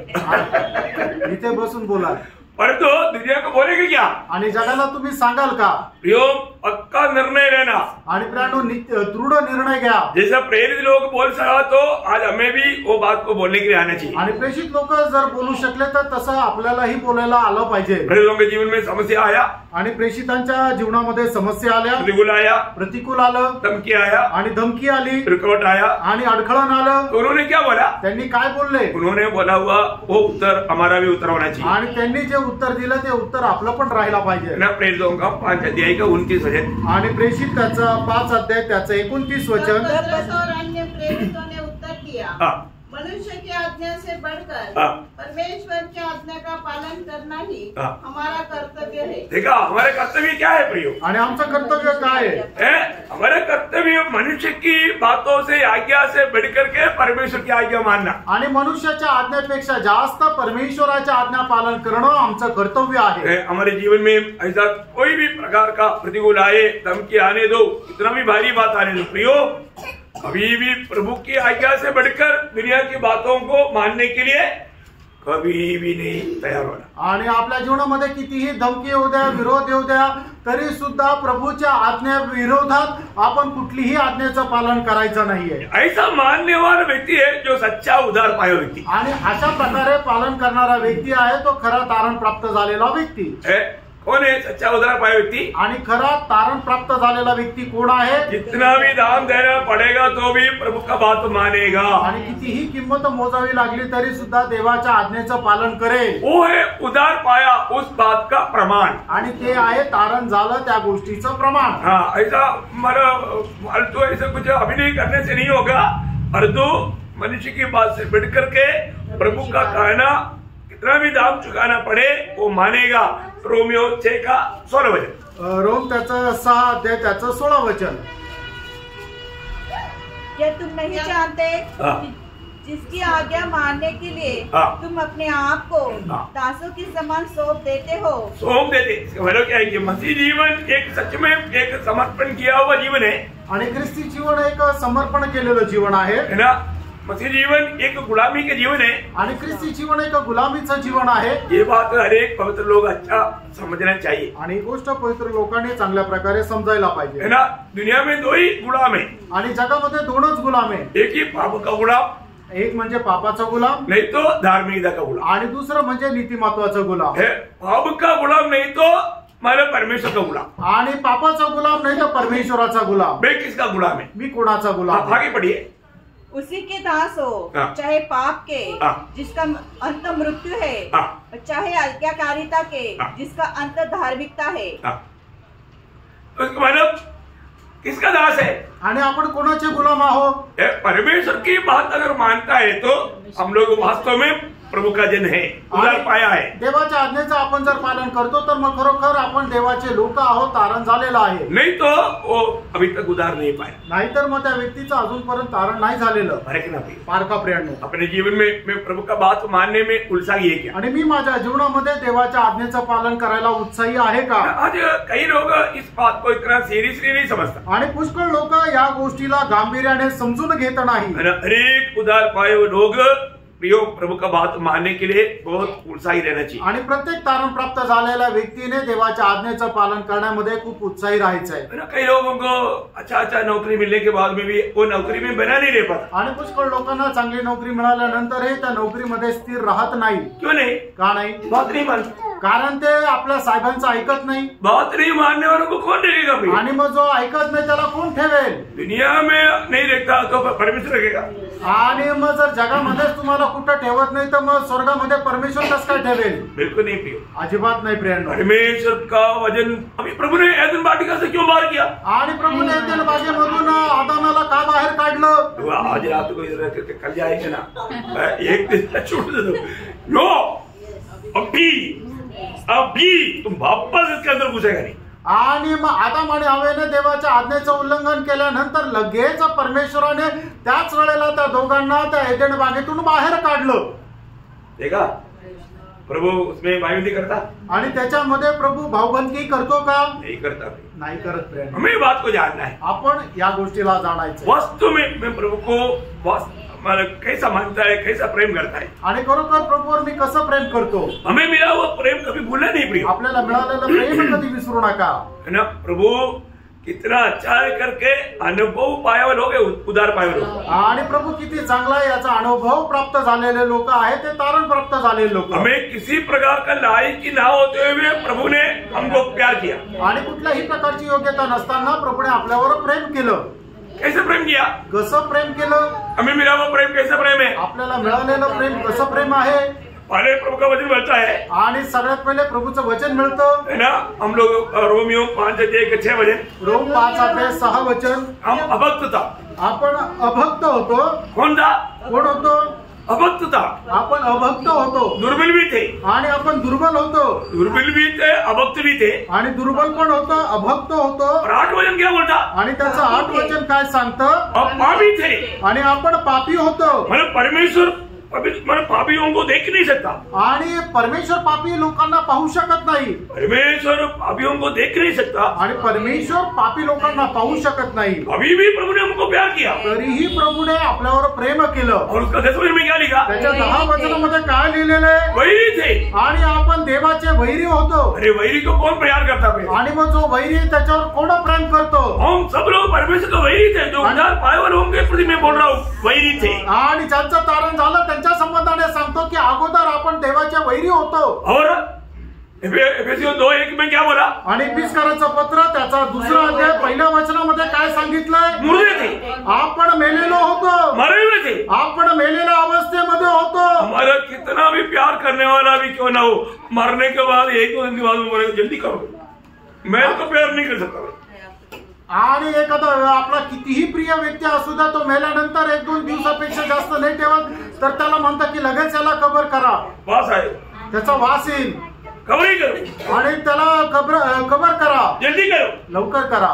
इथे बसून बोला. परंतु दुनिया को बोलेगा क्या? आणि जगाला तुम्ही सांगाल का? प्रियो, पक्का निर्णय लेना. आणि प्राणो दृढ निर्णय घ्या. जैसा प्रेरित लोग बोल सका तो आज हमें भी वो बात को बोलने के लिए आना चाहिए. आणि प्रेषित लोक जर बोलू शकले तर तसं आपल्यालाही बोलायला आलं पाहिजे. प्रेरितों के जीवन में समस्या आया. आणि प्रेषितांच्या जीवनामध्ये समस्या आल्या. प्रतिकूल आलं. धमकी आया. आणि धमकी आली. रुकावट आया. आणि अडखळण आलं. तो उन्होंने क्या बोला? त्यांनी काय बोलले? उन्होंने बोला हुआ वो उत्तर हमारा भी उत्तर होना चाहिए. आणि त्यांनी जे उत्तर दिलं ते उत्तर आपलं पण राहायला पाहिजे. प्रेरितों का 5 अध्याय का 29 वचन. आणि प्रेषित त्याचा 5 अध्याय त्याचं 29 वचन. और अन्य प्रेरितों ने उत्तर दिया, मनुष्य की आज्ञा से बढ़कर परमेश्वर की आज्ञा का पालन करना ही हमारा कर्तव्य है. देखा हमारे कर्तव्य क्या है प्रियो? आणि आमचं कर्तव्य काय आहे? हमारे कर्तव्य मनुष्य की बातों से आज्ञा से बढ़कर के परमेश्वर की आज्ञा मानना. आणि मनुष्याच्या आज्ञेपेक्षा जास्त परमेश्वराच्या आज्ञा पालन करणं आमचं कर्तव्य आहे. हमारे जीवन में ऐसा कोई भी प्रकार का प्रतिकूल आए, धमकी आने दो, कितना भी भारी बात आने दो प्रियो, अभी भी प्रभु की आज्ञा से बढ़कर दुनिया की बातों को मानने के लिए कभी भी नहीं तयार होना। आणि आपल्या जीवनामध्ये कितीही धमकी येऊ द्या, विरोध येऊ द्या, तरी सुद्धा प्रभूच्या आज्ञा विरोधात आपण कुठलीही आज्ञेचं पालन करायचं नाहीये। ऐसा मानने वाला व्यक्ती है जो सच्चा उद्धार पाया व्यक्ती, आणि अशा प्रकारे पालन करणारा व्यक्ती आहे तो खरा तारण प्राप्त झालेला व्यक्ती। कौन है सच्चा उद्धार पाया व्यक्ति? आणि खरा तारण प्राप्त झालेला व्यक्ती कोण आहे? जितना भी दाम देना पड़ेगा तो भी प्रभु का बात मानेगा। आणि कितीही किंमत मोजावी लागली तरी सुद्धा देवाच्या आज्ञेचं पालन करेल। वो है उद्धार पाया उस बात का प्रमाण, आणि ते आहे तारण झालं त्या गोष्टीचं प्रमाण। हाँ, ऐसा फालतू ऐसा कुछ अभिनय करने से नहीं होगा, परंतु मनुष्य की बात से बढ़ करके प्रभु का कहना कितना भी दाम चुकाना पड़े वो मानेगा। रोमियो 6:16 वचन, रोम त्याचं 6 अध्याय त्याचं 16 वचन। क्या तुम नहीं जानते कि जिसकी आज्ञा मानने के लिए तुम अपने आप को दासों के समान सौंप देते हो? सौंप देते, इसका मतलब क्या है कि मसीह जीवन एक सच में एक समर्पण किया हुआ जीवन है, आणि ख्रिस्ती जीवन एक समर्पण केलेलं जीवन आहे ना। मसीह जीवन एक गुलामी के जीवन है, आणि ख्रिस्ती जीवन एक गुलामीचं जीवन आहे। ये बात हर एक पवित्र लोग अच्छा समझना चाहिए, आणि गोष्ट पवित्र लोकांनी चांगल्या प्रकारे समजायला पाहिजे, है ना। दुनिया में 2 ही गुलाम है, आणि जगामध्ये 2च गुलाम आहे। एक ही पाप का गुलाम, एक म्हणजे पापाचा गुलाम, नहीं तो धार्मिकता का गुलाम, आणि दुसरं म्हणजे नीतिमत्वाचा गुलाम है। पाप का गुलाम नहीं तो माने परमेश्वर का गुलाम, आणि पापाचा गुलाम नाही तर परमेश्वराचा गुलाम। मैं किसका गुलाम है? मी कोणाचा गुलाम? आगे पढ़िए। उसी के दास हो, चाहे पाप के जिसका अंत मृत्यु है, और चाहे आज्ञाकारिता के जिसका अंत धार्मिकता है। उसका मतलब किसका दास है? आणि आपण कोणाचे गुलाम आहोत? परमेश्वर की बात अगर मानता है तो हम लोग वास्तव में प्रभु का जन है, उद्धार पाया है। देवाच्या आज्ञेचं आपण जर पालन करतो तर मग खरोखर आपण देवाचे लोक आहोत, तारण झालेलं आहे। नहीं तो वो अभी तक उद्धार नहीं पाया, नाहीतर मग त्या व्यक्तीचं अजूनपर्यंत तारण नाही झालेलं। पारखा प्रियांनो, अपने जीवन में मैं प्रभु का बात मानने में उत्साही है क्या? आणि मी माझ्या जीवनामध्ये देवाच्या आज्ञेचं पालन करायला उत्साही आहे का? आज कई लोग इस बात को इतना सीरियसली नहीं समझता, आणि पुष्कळ लोक या गोष्टीला गांभीर्याने समजून घेत नाही। अनेक उद्धार पाए हुए लोग प्रभु का बात मानने के लिए बहुत उत्साही रहना चाहिए, आणि प्रत्येक तारण प्राप्त झालेल्या व्यक्तीने देवाच्या आज्ञेचं पालन करण्यामध्ये खूप उत्साही राहायचं आहे। कई लोगों को अच्छा नौकरी मिलने के बाद में भी वो नौकरी में बना नहीं रह पाता, आणि पुष्कळ लोकांना चांगली नोकरी मिळाल्यानंतरही त्या नोकरीमध्ये स्थिर राहत नाही। क्यों नहीं? का नाही? बात नहीं मानते, कारण ते आपल्या साहेबांचं ऐकत नाही। बात नहीं मानने वालों को कौन देखेगा भाई? आणि मग जो ऐकत नाही त्याला कोण ठेवेल? दुनिया में नहीं देखता तो परमेश्वर रखेगा, आणि मग जर जगामध्ये तुम्हाला कुठं ठेवत नाही तर मग स्वर्गामध्ये परमेश्वर कसं काय ठेवेल? बिल्कुल नहीं प्रिय, अजिबात नाही प्रियांनो। परमेश्वर का वचन अभी प्रभु ने एदन वाटिका से क्यों बाहर किया? आणि प्रभूने एदन बागेमधून आदामाला का बाहेर काढलं? आज रात को इधर करके कल जाएंगे ना, एक दिन छोड़ दो। नो, अभी तुम वापस इसके अंदर घुसेगा नहीं। आणि मग आदम आणि हवेने देवाच्या आज्ञेचं उल्लंघन केल्यानंतर लगेच परमेश्वराने त्याच वेळेला त्या दोघांना त्या एदेन बागेतून बाहेर काढलं। देखा प्रभु उसमें भाईबंदी करता, आणि त्याच्यामध्ये प्रभू भाऊबंदी करतो का? नहीं करता, नाही करत। हमें बात को जानना है, आपण या गोष्टीला जाणायचं। वास्तव में मैं प्रभु को कैसा मानता है, कैसा प्रेम करता है, आणि खरोखर प्रभूवर मी कसं प्रेम करतो? हमें मिला हुआ प्रेम कभी भूलना नहीं प्रिय, आपल्याला मिळालेलं प्रेम कधी विसरू नका, है ना। प्रभु कितना अच्छा है करके अनुभव पाया हुए लोग, उद्धार पाए हुए लोग, आणि प्रभू किती चांगला आहे याचा अनुभव प्राप्त झालेले लोक आहेत, ते तारण प्राप्त झालेले लोक। हमें किसी प्रकार का लायकी ना होते हुए प्रभु ने हमको प्यार किया, आणि कुठल्याही प्रकारची योग्यता नसताना प्रभूने आपल्यावर प्रेम केलं। कैसे प्रेम किया? कसं प्रेम केलं? हमें मिला हुआ प्रेम कैसा प्रेम है? आपल्याला मिळालेलं प्रेम कसं प्रेम आहे? पहले प्रभु का वचन मिलता है, आणि सगळ्यात पहिले प्रभूचं वचन मिळतं, है ना। हम लोग रोमियो 5:1-6 वचन, रोम 5:6 वचन, हम अभक्त था, आपण अभक्त होतो। कौन था? कोण होतो? अभक्त था, आपण अभक्त होतो, दुर्बल भी थे, आणि आपण दुर्बल होतो, दुर्बल भी थे, अभक्त भी थे, आणि दुर्बल पण होतो, अभक्त होतो। और 8 वचन क्या बोलता? आणि त्याचं 8 वचन काय सांगतं? और पापी थे, आणि आपण पापी होतो। मतलब परमेश्वर पापियों को देख नहीं सकता। आणि परमेश्वर पापी लोकांना पाहू शकत नाही। परमेश्वर पापियों को देख नहीं सकता आणि परमेश्वर पापी लोकांना पाहू शकत नाही। अभी भी प्रभु ने हमको प्यार किया, तरीही प्रभूने आपल्यावर प्रेम केलं। और उसका 10 वचन में क्या लिखा? त्याच्या 10 वचनामध्ये काय लिहिलेलं आहे? वैरी थे, आणि आपण देवाचे वैरी होतो। अरे वैरी को कौन प्यार करता है? आणि मग जो वैरी आहे त्याच्यावर कोण प्रेम करतो? हम सब लोग परमेश्वर का वैरी थे, जो उद्धार पाए वाले होंगे प्रति मैं बोल रहा हूँ, वैरी थे। आणि ज्यांचं तारण झालं त्यांच्या संबंधाने सांगतो की अगोदर आपण देवाचे वैरी होतो। और एफेसियों 2:1 में क्या बोला? आणि एफिसकरांचं पत्र त्याचा 2रा अध्याय 1ल्या वचनामध्ये काय सांगितलंय? मुर्दे थे, आपण मेलेलो होतो, मरे हुए थे, आपण मेलेल्या अवस्थेमध्ये होतो। हमारा कितना भी प्यार करने वाला भी क्यों ना हो, मरने के बाद 1-2 दिन के बाद मरेगा, जल्दी करो, मैं तो प्यार नहीं कर सकता। आणि एखादा आपला कितीही प्रिय व्यक्ती असू द्या, तो मेल्यानंतर 1-2 दिवसापेक्षा जास्त नाही ठेवत, तर त्याला म्हणतात की लगेच याला कबर करा, वास आए, त्याचा वास येईल, कवरी करो, आणि त्याला कबर करा, जल्दी करो, लवकर करा।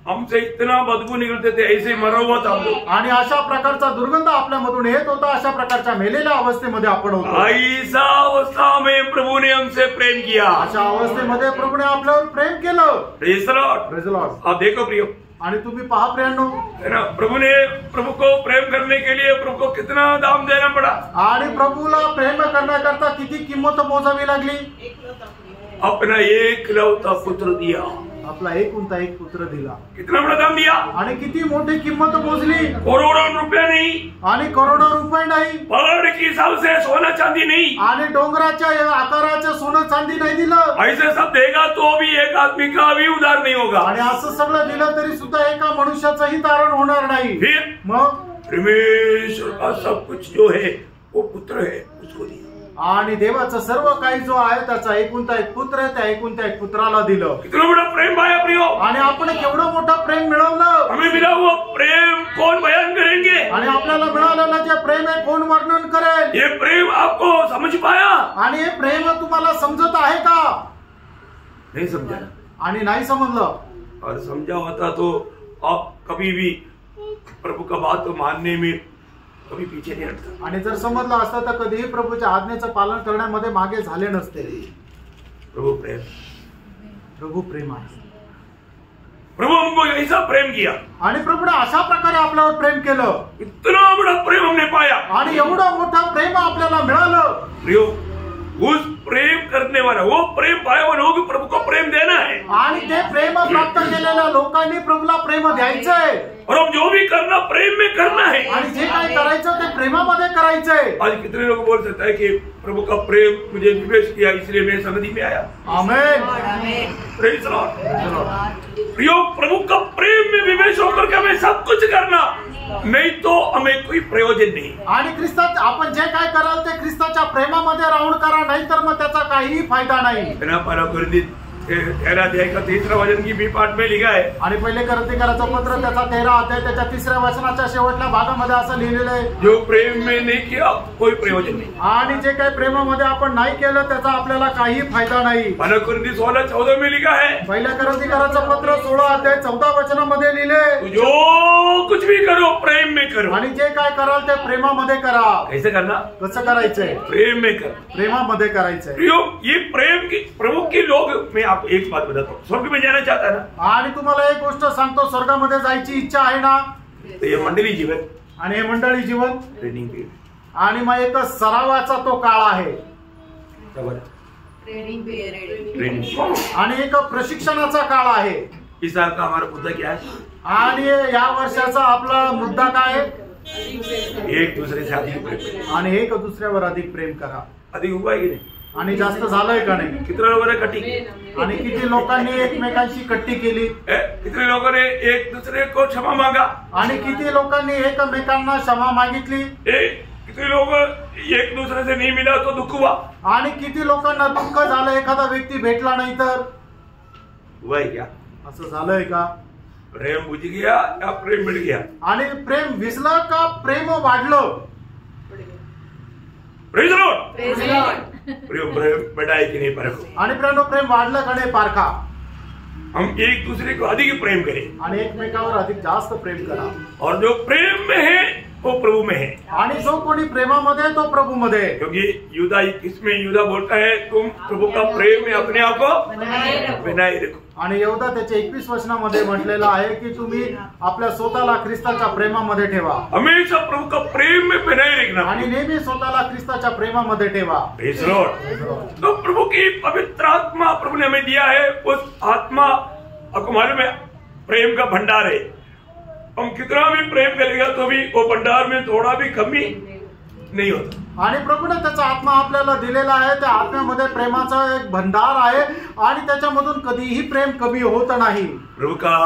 हमसे इतना बदबू निकलते थे, ऐसे मरा हुआ था हम लोग। आणि अशा प्रकारचा दुर्गंध आपल्यामधून येत होता, अशा प्रकारच्या मेलेल्या अवस्थेमध्ये आपण होतो। ऐसा अवस्था में प्रभु ने हमसे प्रेम किया, अशा अवस्थेमध्ये प्रभूने आपल्यावर प्रेम केलं। Praise the Lord. Praise the Lord. आप देखो प्रियो, आणि तुम्ही पहा प्रियांनो, है ना, प्रभु को प्रेम करने के लिए प्रभु को कितना दाम देना पड़ा, आणि प्रभूला प्रेम करण्याकरता किती किंमत मोजावी लागली? अपना एकलौता पुत्र दिया, आपला एकुलता एक पुत्र दिला। कितना बड़ा दाम दिया, आणि किती मोठी किंमत मोजली? करोड़ों रुपया नहीं, आणि करोडो रुपये नाही, पहाड़ के हिसाब से सोना चांदी नहीं, आणि डोंगराच्या आकाराचं सोनं चांदी नाही दिलं। ऐसे सब देगा तो भी एक आदमी का भी उद्धार नहीं होगा। आणि असं सगळं दिलं तरी सुद्धा एका मनुष्याचंही तारण होणार नाही। फिर मग परमेश्वर का सब कुछ जो है वो पुत्र है, उसको दिया। आणि देवाचं सर्व काही जो आहे त्याचा एकुलता एक पुत्र आहे, त्या एकुलता एक पुत्राला दिलं। कितना बड़ा प्रेम पाया प्रियो, आणि आपण केवढं मोठं प्रेम मिळवलं। हमें मिला हुआ प्रेम कौन बयान करेंगे? आणि आपल्याला मिळालेलं जे प्रेम आहे कोण वर्णन करेल? ये प्रेम आपको समझ पाया? आणि हे प्रेम तुम्हाला समजत आहे का? नहीं समझा, आणि नाही समजलं। और समझा होता तो आप कभी भी प्रभु का बात मानने में कभी पीछे नहीं हटता। आणि जर समजलं असतं तर कधीही प्रभूच्या आज्ञेचं पालन करण्यामध्ये मागे झाले नसते। प्रभु प्रेम, प्रभू प्रेम आहे। प्रभु हमको ऐसा प्रेम किया, आणि प्रभूने अशा प्रकारे आपल्यावर प्रेम केलं। इतना बड़ा प्रेम हमने पाया, आणि एवढं मोठं प्रेम आपल्याला मिळालं। प्रियो, उस प्रेम करने वाला, वो प्रेम पाया वाला होगी, प्रभु को प्रेम देना है। आणि ते प्रेम प्राप्त केलेल्या लोकांनी प्रभूला प्रेम द्यायचंय। और हम जो भी करना प्रेम में करना है। आणि जे काही करायचं ते प्रेमामध्ये करायचंय। आज कितने लोग बोल सकते हैं कि प्रभु का प्रेम मुझे निवेश किया इसलिए मैं संगति में आया। आमेन। Praise the Lord. प्रियो, प्रभु का प्रेम में विवेश होकर के हमें सब कुछ करना, नहीं तो हमें कोई प्रयोजन नहीं। आणि ख्रिस्तात आपण जे काय कराल ते ख्रिस्ताच्या प्रेमामध्ये राहून करा, नाही तर मग त्याचा काहीही फायदा नाही। 13 अध्याय का 3रा वचन की बी पाठ में लिखा है। आणि पहिले करंथीकरांचं पत्र त्याचा 13 अध्याय त्याच्या 3ऱ्या वचनाच्या शेवटच्या भागामध्ये असं लिहिलेलं आहे, जो प्रेम में नहीं किया कोई प्रयोजन नहीं। आणि जे काही प्रेमामध्ये आपण नाही केलं त्याचा आपल्याला काही फायदा नाही। 16:14 में लिखा है, पहिल्या करंथीकरांचं पत्र 16 अध्याय 14 वचनामध्ये लिहिले, जो कुछ भी करो प्रेम में करो। आणि जे काय कराल ते प्रेमामध्ये करा। कैसे करना? कसं करायचंय? प्रेम में कर, प्रेमामध्ये करायचंय। प्रियो, ये प्रेम की प्रभु के लोग, मैं आपको एक बात बताता हूँ, स्वर्ग में जाना चाहता है ना, आणि तुम्हाला एक गोष्ट सांगतो, स्वर्गामध्ये जायची इच्छा आहे ना, तो ये मंडली जीवन, आणि हे मंडळी जीवन, ट्रेनिंग पीरियड, आणि मग एक सरावाचा तो काळ आहे, ट्रेनिंग, आणि एक प्रशिक्षणाचा काळ आहे। इस साल का हमारा मुद्दा क्या है? आणि या वर्षाचा आपला मुद्दा काय आहे? एक दूसरे से अधिक प्रेम। आणि एक दुसऱ्यावर अधिक प्रेम करा। अधिक हुआ है कि नहीं? आणि जास्त झालंय का नाही? कितने लोगों ने कटी? आणि किती लोकांनी एकमेकांशी कट्टी केली? कितने लोगों ने एक दूसरे को क्षमा मांगा? आणि किती लोकांनी एकमेकांना क्षमा मागितली? कितने लोग एक दूसरे से नहीं मिला तो दुख हुआ? आणि किती लोकांना दुःख झालं एखादा व्यक्ती भेटला नाही तर? हुआ है क्या? असं झालंय का? प्रेम बुझ गया या प्रेम मिल गया? आणि प्रेम विझलं का प्रेम वाढलं? Praise the Lord. प्रेम बढ़ा है कि नहीं परखो। आणि प्रेम वाढलं का नाही पारखा। हम एक दूसरे को अधिक प्रेम करें, आणि एकमेकावर अधिक जास्त प्रेम करा। और जो प्रेम में है वो प्रभु में है। आणि जो कोणी प्रेमामध्ये आहे, तो प्रभूमध्ये आहे. क्योंकि यूदा 21 में यूदा बोलता है तुम प्रभु का प्रेम में अपने आप को बनाए रखो. आणि यहूदा त्याच्या 21 वचनामध्ये म्हटलेलं आहे की तुम्ही आपल्या स्वतःला ख्रिस्ताच्या प्रेमामध्ये ठेवा. हमेशा प्रभु का प्रेम में बनाए रखना आणि नेहमी स्वतःला ख्रिस्ताच्या प्रेमामध्ये ठेवा. Praise the Lord. तो प्रभु की पवित्र आत्मा प्रभु ने हमें दिया है. उस आत्मा आपको मालूम है प्रेम का भंडार है. हम कितना भी प्रेम करेगा तो भी वो भंडार में थोड़ा भी कमी नहीं होता. आणि प्रभूने त्याचा आत्मा आपल्याला दिलेला आहे. त्या आत्म्यामध्ये प्रेमाचा एक भंडार आहे आणि त्याच्यामधून कधीही प्रेम कमी होत नाही. प्रभु का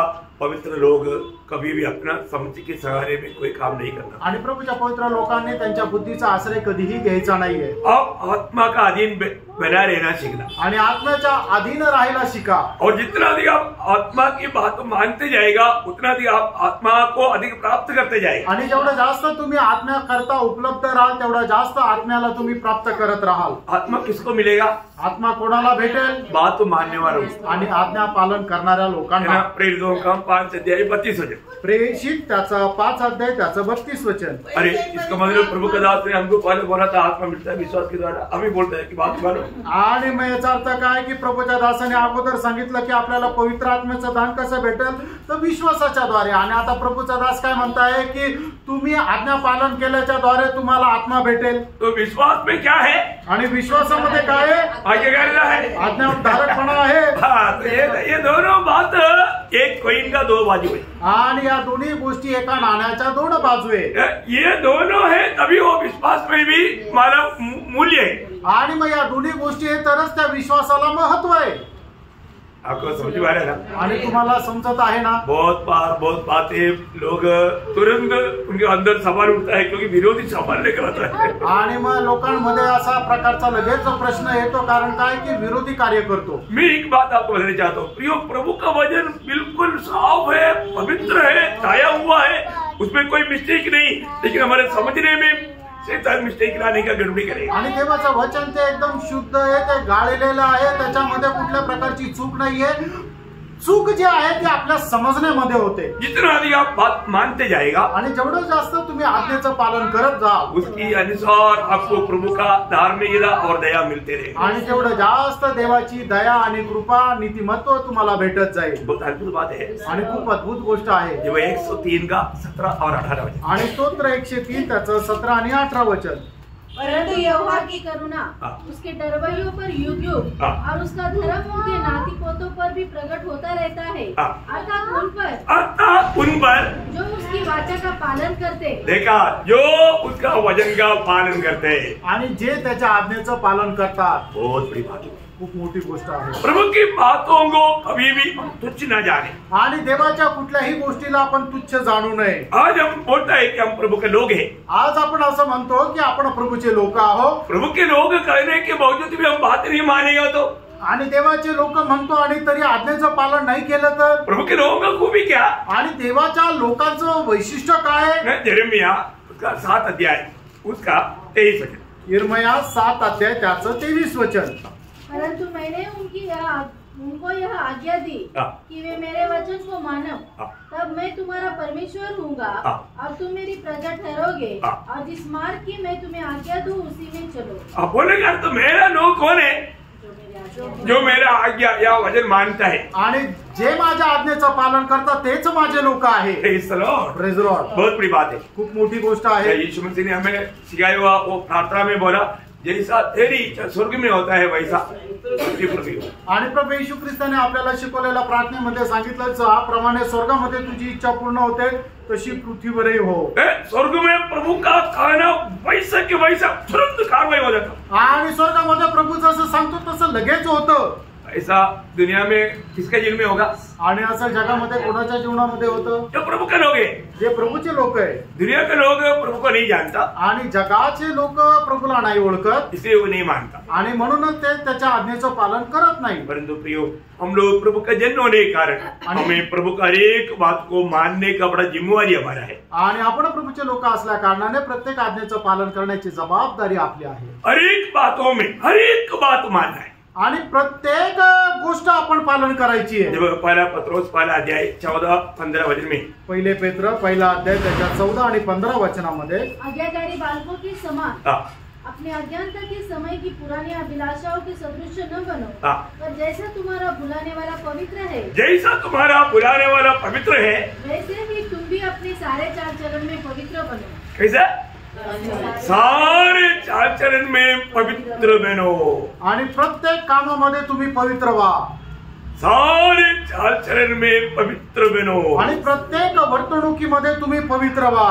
पवित्र लोग कभी भी अपना समझ के सहारे में कोई काम नहीं करना. आणि प्रभूच्या पवित्र लोकांनी त्यांच्या बुद्धीचा आश्रय कधीही घ्यायचा नाहीये. आप आत्मा का अधीन बना रहना सीखना. आणि आत्म्याच्या अधीन राहायला शिका. और जितना अधिक आप आत्मा की बात मानते जाएगा उतना अधिक आप आत्मा को अधिक प्राप्त करते जाएगा. आणि जेवढं जास्त तुम्ही आत्म्याकरता उपलब्ध राहाल तेवढा जास्त आत्म्याला तुम्ही प्राप्त करत राहाल. आत्मा किसको मिलेगा? आत्मा कोणाला भेटेल? बात मानने वालों. आणि आज्ञा पालन करणाऱ्या लोकांना. प्रेरितों का 5:32 वचन. प्रेषित त्याचा 5 अध्याय त्याचं 32 वचन. अरे इसका मतलब प्रभु का दास ने हमको पहले बोला था आत्मा मिलता है विश्वास के द्वारा. अभी बोलता है कि बात मानो. आणि मग याचा अर्थ काय की प्रभूच्या दासाने अगोदर सांगितलं की आपल्याला पवित्र आत्म्याचं दान कसं भेटेल तर विश्वासाच्या द्वारे. आणि आता प्रभूचा दास काय म्हणताय की तुम्ही आज्ञा पालन केल्याच्या द्वारे तुम्हाला आत्मा भेटेल. तो विश्वास में क्या है? आणि विश्वासामध्ये काय आहे? आज्ञाकारिता है. आज्ञाधारकपणा आहे. हाँ, तो ये दोनों बात एक कोइन का दो बाजू है. आणि या दोन्ही गोष्टी एका नाण्याच्या दोन बाजू आहे. ये दोनों है तभी वो विश्वास में भी हमारा मूल्य है. आणि मग या दोन्ही गोष्टी आहे तरच त्या विश्वासाला महत्व आहे. आपको समझ में आ रहा है ना? आणि तुम्हाला समजत आहे ना? बहुत बातें लोग तुरंत उनके अंदर सवाल उठता है क्योंकि विरोधी सवाल लेकर आता है. आणि मग लोकांमध्ये असा प्रकारचा लगेच प्रश्न येतो कारण काय की विरोधी कार्य करतो. मैं एक बात आपको बताना चाहता हूँ. प्रियो, प्रभु का वचन बिल्कुल साफ है, पवित्र है, छाया हुआ है, उसमें कोई मिस्टेक नहीं. लेकिन हमारे समझने में शैतान मिस्टेक लाने का गड़बड़ी करेगा. आणि देवाचं वचन ते एकदम शुद्ध आहे, ते गाळलेलं आहे, त्याच्यामध्ये कुठल्या प्रकारची चूक नाहीये. चूक जे आहे ते आपल्या समजण्यामध्ये होते. जितना अधिक आप बात मानते जाएगा आणि जेवढं जास्त तुम्ही आज्ञेचं पालन करत जा उसकी अनुसार आपको प्रभु का धार्मिकता और दया मिलते रहे. आणि तेवढं जास्त देवाची दया आणि कृपा नीतिमत्व तुम्हाला भेटत जाईल. बहुत अद्भुत बात है. आणि खूप अद्भुत गोष्ट आहे. जब 103 का 17 और 18 वचन. आणि स्तोत्र 103 त्याचं 17 आणि 18 वचन. परंतु यहोवा की करुणा उसके डरवैयों पर युग युग और उसका धर्म उनके नाती पोतों पर भी प्रकट होता रहता है. अर्थात उन पर जो उसकी वाचा का पालन करते. देखा, जो उसका वचन का पालन करते आणि जे त्याच्या आज्ञेचं पालन करतात. बहुत बड़ी बात है. खूप मोठी गोष्ट आहे. प्रभु की बातों को कभी भी हम तुच्छ न जाने. आणि देवाच्या कुठल्याही गोष्टीला आपण तुच्छ जाणू नये. आज हम बोलता है कि हम प्रभु के लोग हैं. आज आपण असं म्हणतो की आपण प्रभूचे लोक आहोत. प्रभु के लोग कहने के बावजूद भी हम बात नहीं मानेगा तो. आणि देवाचे लोक म्हणतो आणि तरी आज्ञेचं पालन नाही केलं तर. प्रभु के लोगों का खूबी क्या? आणि देवाच्या लोकांचं वैशिष्ट्य काय? यिर्मया उसका 7 अध्याय उसका 23 वचन. यिर्मया 7 अध्याय त्याचं 23 वचन. परंतु मैंने उनको यह आज्ञा दी कि वे मेरे वचन को मानो, तब मैं तुम्हारा परमेश्वर हूँगा और तुम मेरी प्रजा ठहरोगे और जिस मार्ग की मैं तुम्हें आज्ञा दूँ उसी में चलो. बोलेगा तो मेरा लोग कौन है? जो मेरा आज्ञा या वचन मानता है. आणि जे माझ्या आज्ञेचं पालन करतात तेच माझे लोक आहे. Praise the Lord. Praise the Lord. बहुत बड़ी बात है. खूप मोठी गोष्ट आहे. यीशु मसीह ने हमें सिखाया हुआ वो प्रार्थना में बोला जैसा तेरी इच्छा स्वर्ग में होता है वैसा पृथ्वी पर भी हो. आणि प्रभू येशू ख्रिस्ताने आपल्याला शिकवलेल्या प्रार्थनेमध्ये सांगितलं ज्याप्रमाणे स्वर्गामध्ये तुझी इच्छा पूर्ण होते तशी पृथ्वीवरही हो. स्वर्ग में प्रभु का कहना वैसा के वैसा तुरंत कार्रवाई हो जाता. आणि स्वर्गामध्ये प्रभू जसं सांगतो तसं लगेच होतं. ऐसा दुनिया में किसके जीवन में होगा? आणि असं जगामध्ये कोणाच्या जीवनामध्ये होतं? जो प्रभु के लोग हैं. जे प्रभूचे लोक आहे. दुनिया के लोग प्रभु को नहीं जानता आणि जगाचे लोक प्रभूला नाही ओळखत, इसलिए वो नहीं मानता आणि म्हणूनच ते त्याच्या आज्ञेचं पालन करत नाही. परंतु प्रियो, हम लोग प्रभु का जन्म होने के कारण हमें प्रभु का हर एक बात को मानने का बड़ा जिम्मेवारी हमारा है. आणि आपण प्रभूचे लोक असल्या कारणाने प्रत्येक आज्ञेचं पालन करण्याची जबाबदारी आपली आहे. हर एक बातों में हर एक बात मानना है. आणि प्रत्येक गोष्ट आपण पालन करायची आहे। जब पहला पत्रोस पहला अध्याय 14-15 वचन में, पहिले पेत्र पहिला अध्याय त्याच्या 14 आणि 15 वचनामध्ये, आज्ञाकारी बालकों के समान हाँ, अपने अज्ञानता के समय की पुरानी अभिलाषाओं के सदृश न बनो, हाँ, पर जैसा तुम्हारा बुलाने वाला पवित्र है जैसा तुम्हारा बुलाने वाला पवित्र है, वैसे ही तुम भी अपने सारे चाल चलन में पवित्र बनो। कैसा? सारे चाल चलन में पवित्र बनो, आणि प्रत्येक कामामध्ये तुम्ही पवित्र व्हा, सारे चाल चलन में पवित्र बनो। आणि प्रत्येक वर्तणुकीमध्ये तुम्ही पवित्र व्हा।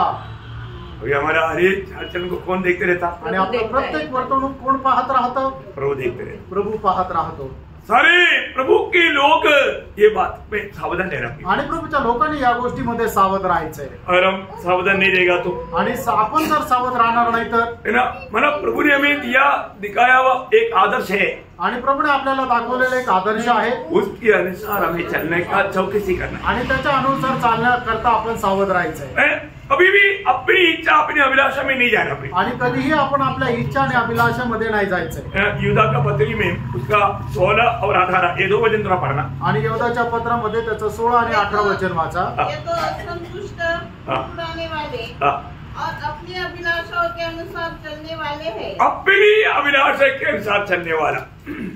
अभी हमारा हरेक चाल चलन को कौन देखते रहता? आणि आपलं प्रत्येक वर्तणूक कोण पाहत राहतं? प्रभु देखते रहते। प्रभू पाहत राहतो। सारे प्रभु के लोग ये बात में सावधान रहना चाहिए। आणि प्रभूच्या लोकांनी या गोष्टीमध्ये सावध राहायचंय। अगर हम सावधान नहीं रहेगा तो, आणि आपण जर सावध राहणार नाही तर, है ना, मतलब प्रभु ने हमें दिखाया हुआ एक आदर्श है, आणि प्रभूने आपल्याला दाखवलेला एक आदर्श आहे, उसके अनुसार हमें चलने का चौकसी करना। आणि त्याच्या अनुसार चालण्याकरता आपण सावध राहायचंय। है? कभी भी अपनी इच्छा अपनी अभिलाषा में नहीं जाना पड़े। आणि कधीही आपण आपल्या इच्छा आणि अभिलाषामध्ये नाही जायचंय। युदा का पत्री में उसका 16 और 18 ये 2 वचन थोड़ा पढ़ना। आणि योदाच्या पत्रामध्ये त्याचं 16 आणि 18 वचन वाचा। ये तो असंतुष्ट, उड़ाने वाले और अपनी अभिलाषाओं के अनुसार चलने वाले हैं। अपनी अभिलाषा के अनुसार चलने वाला,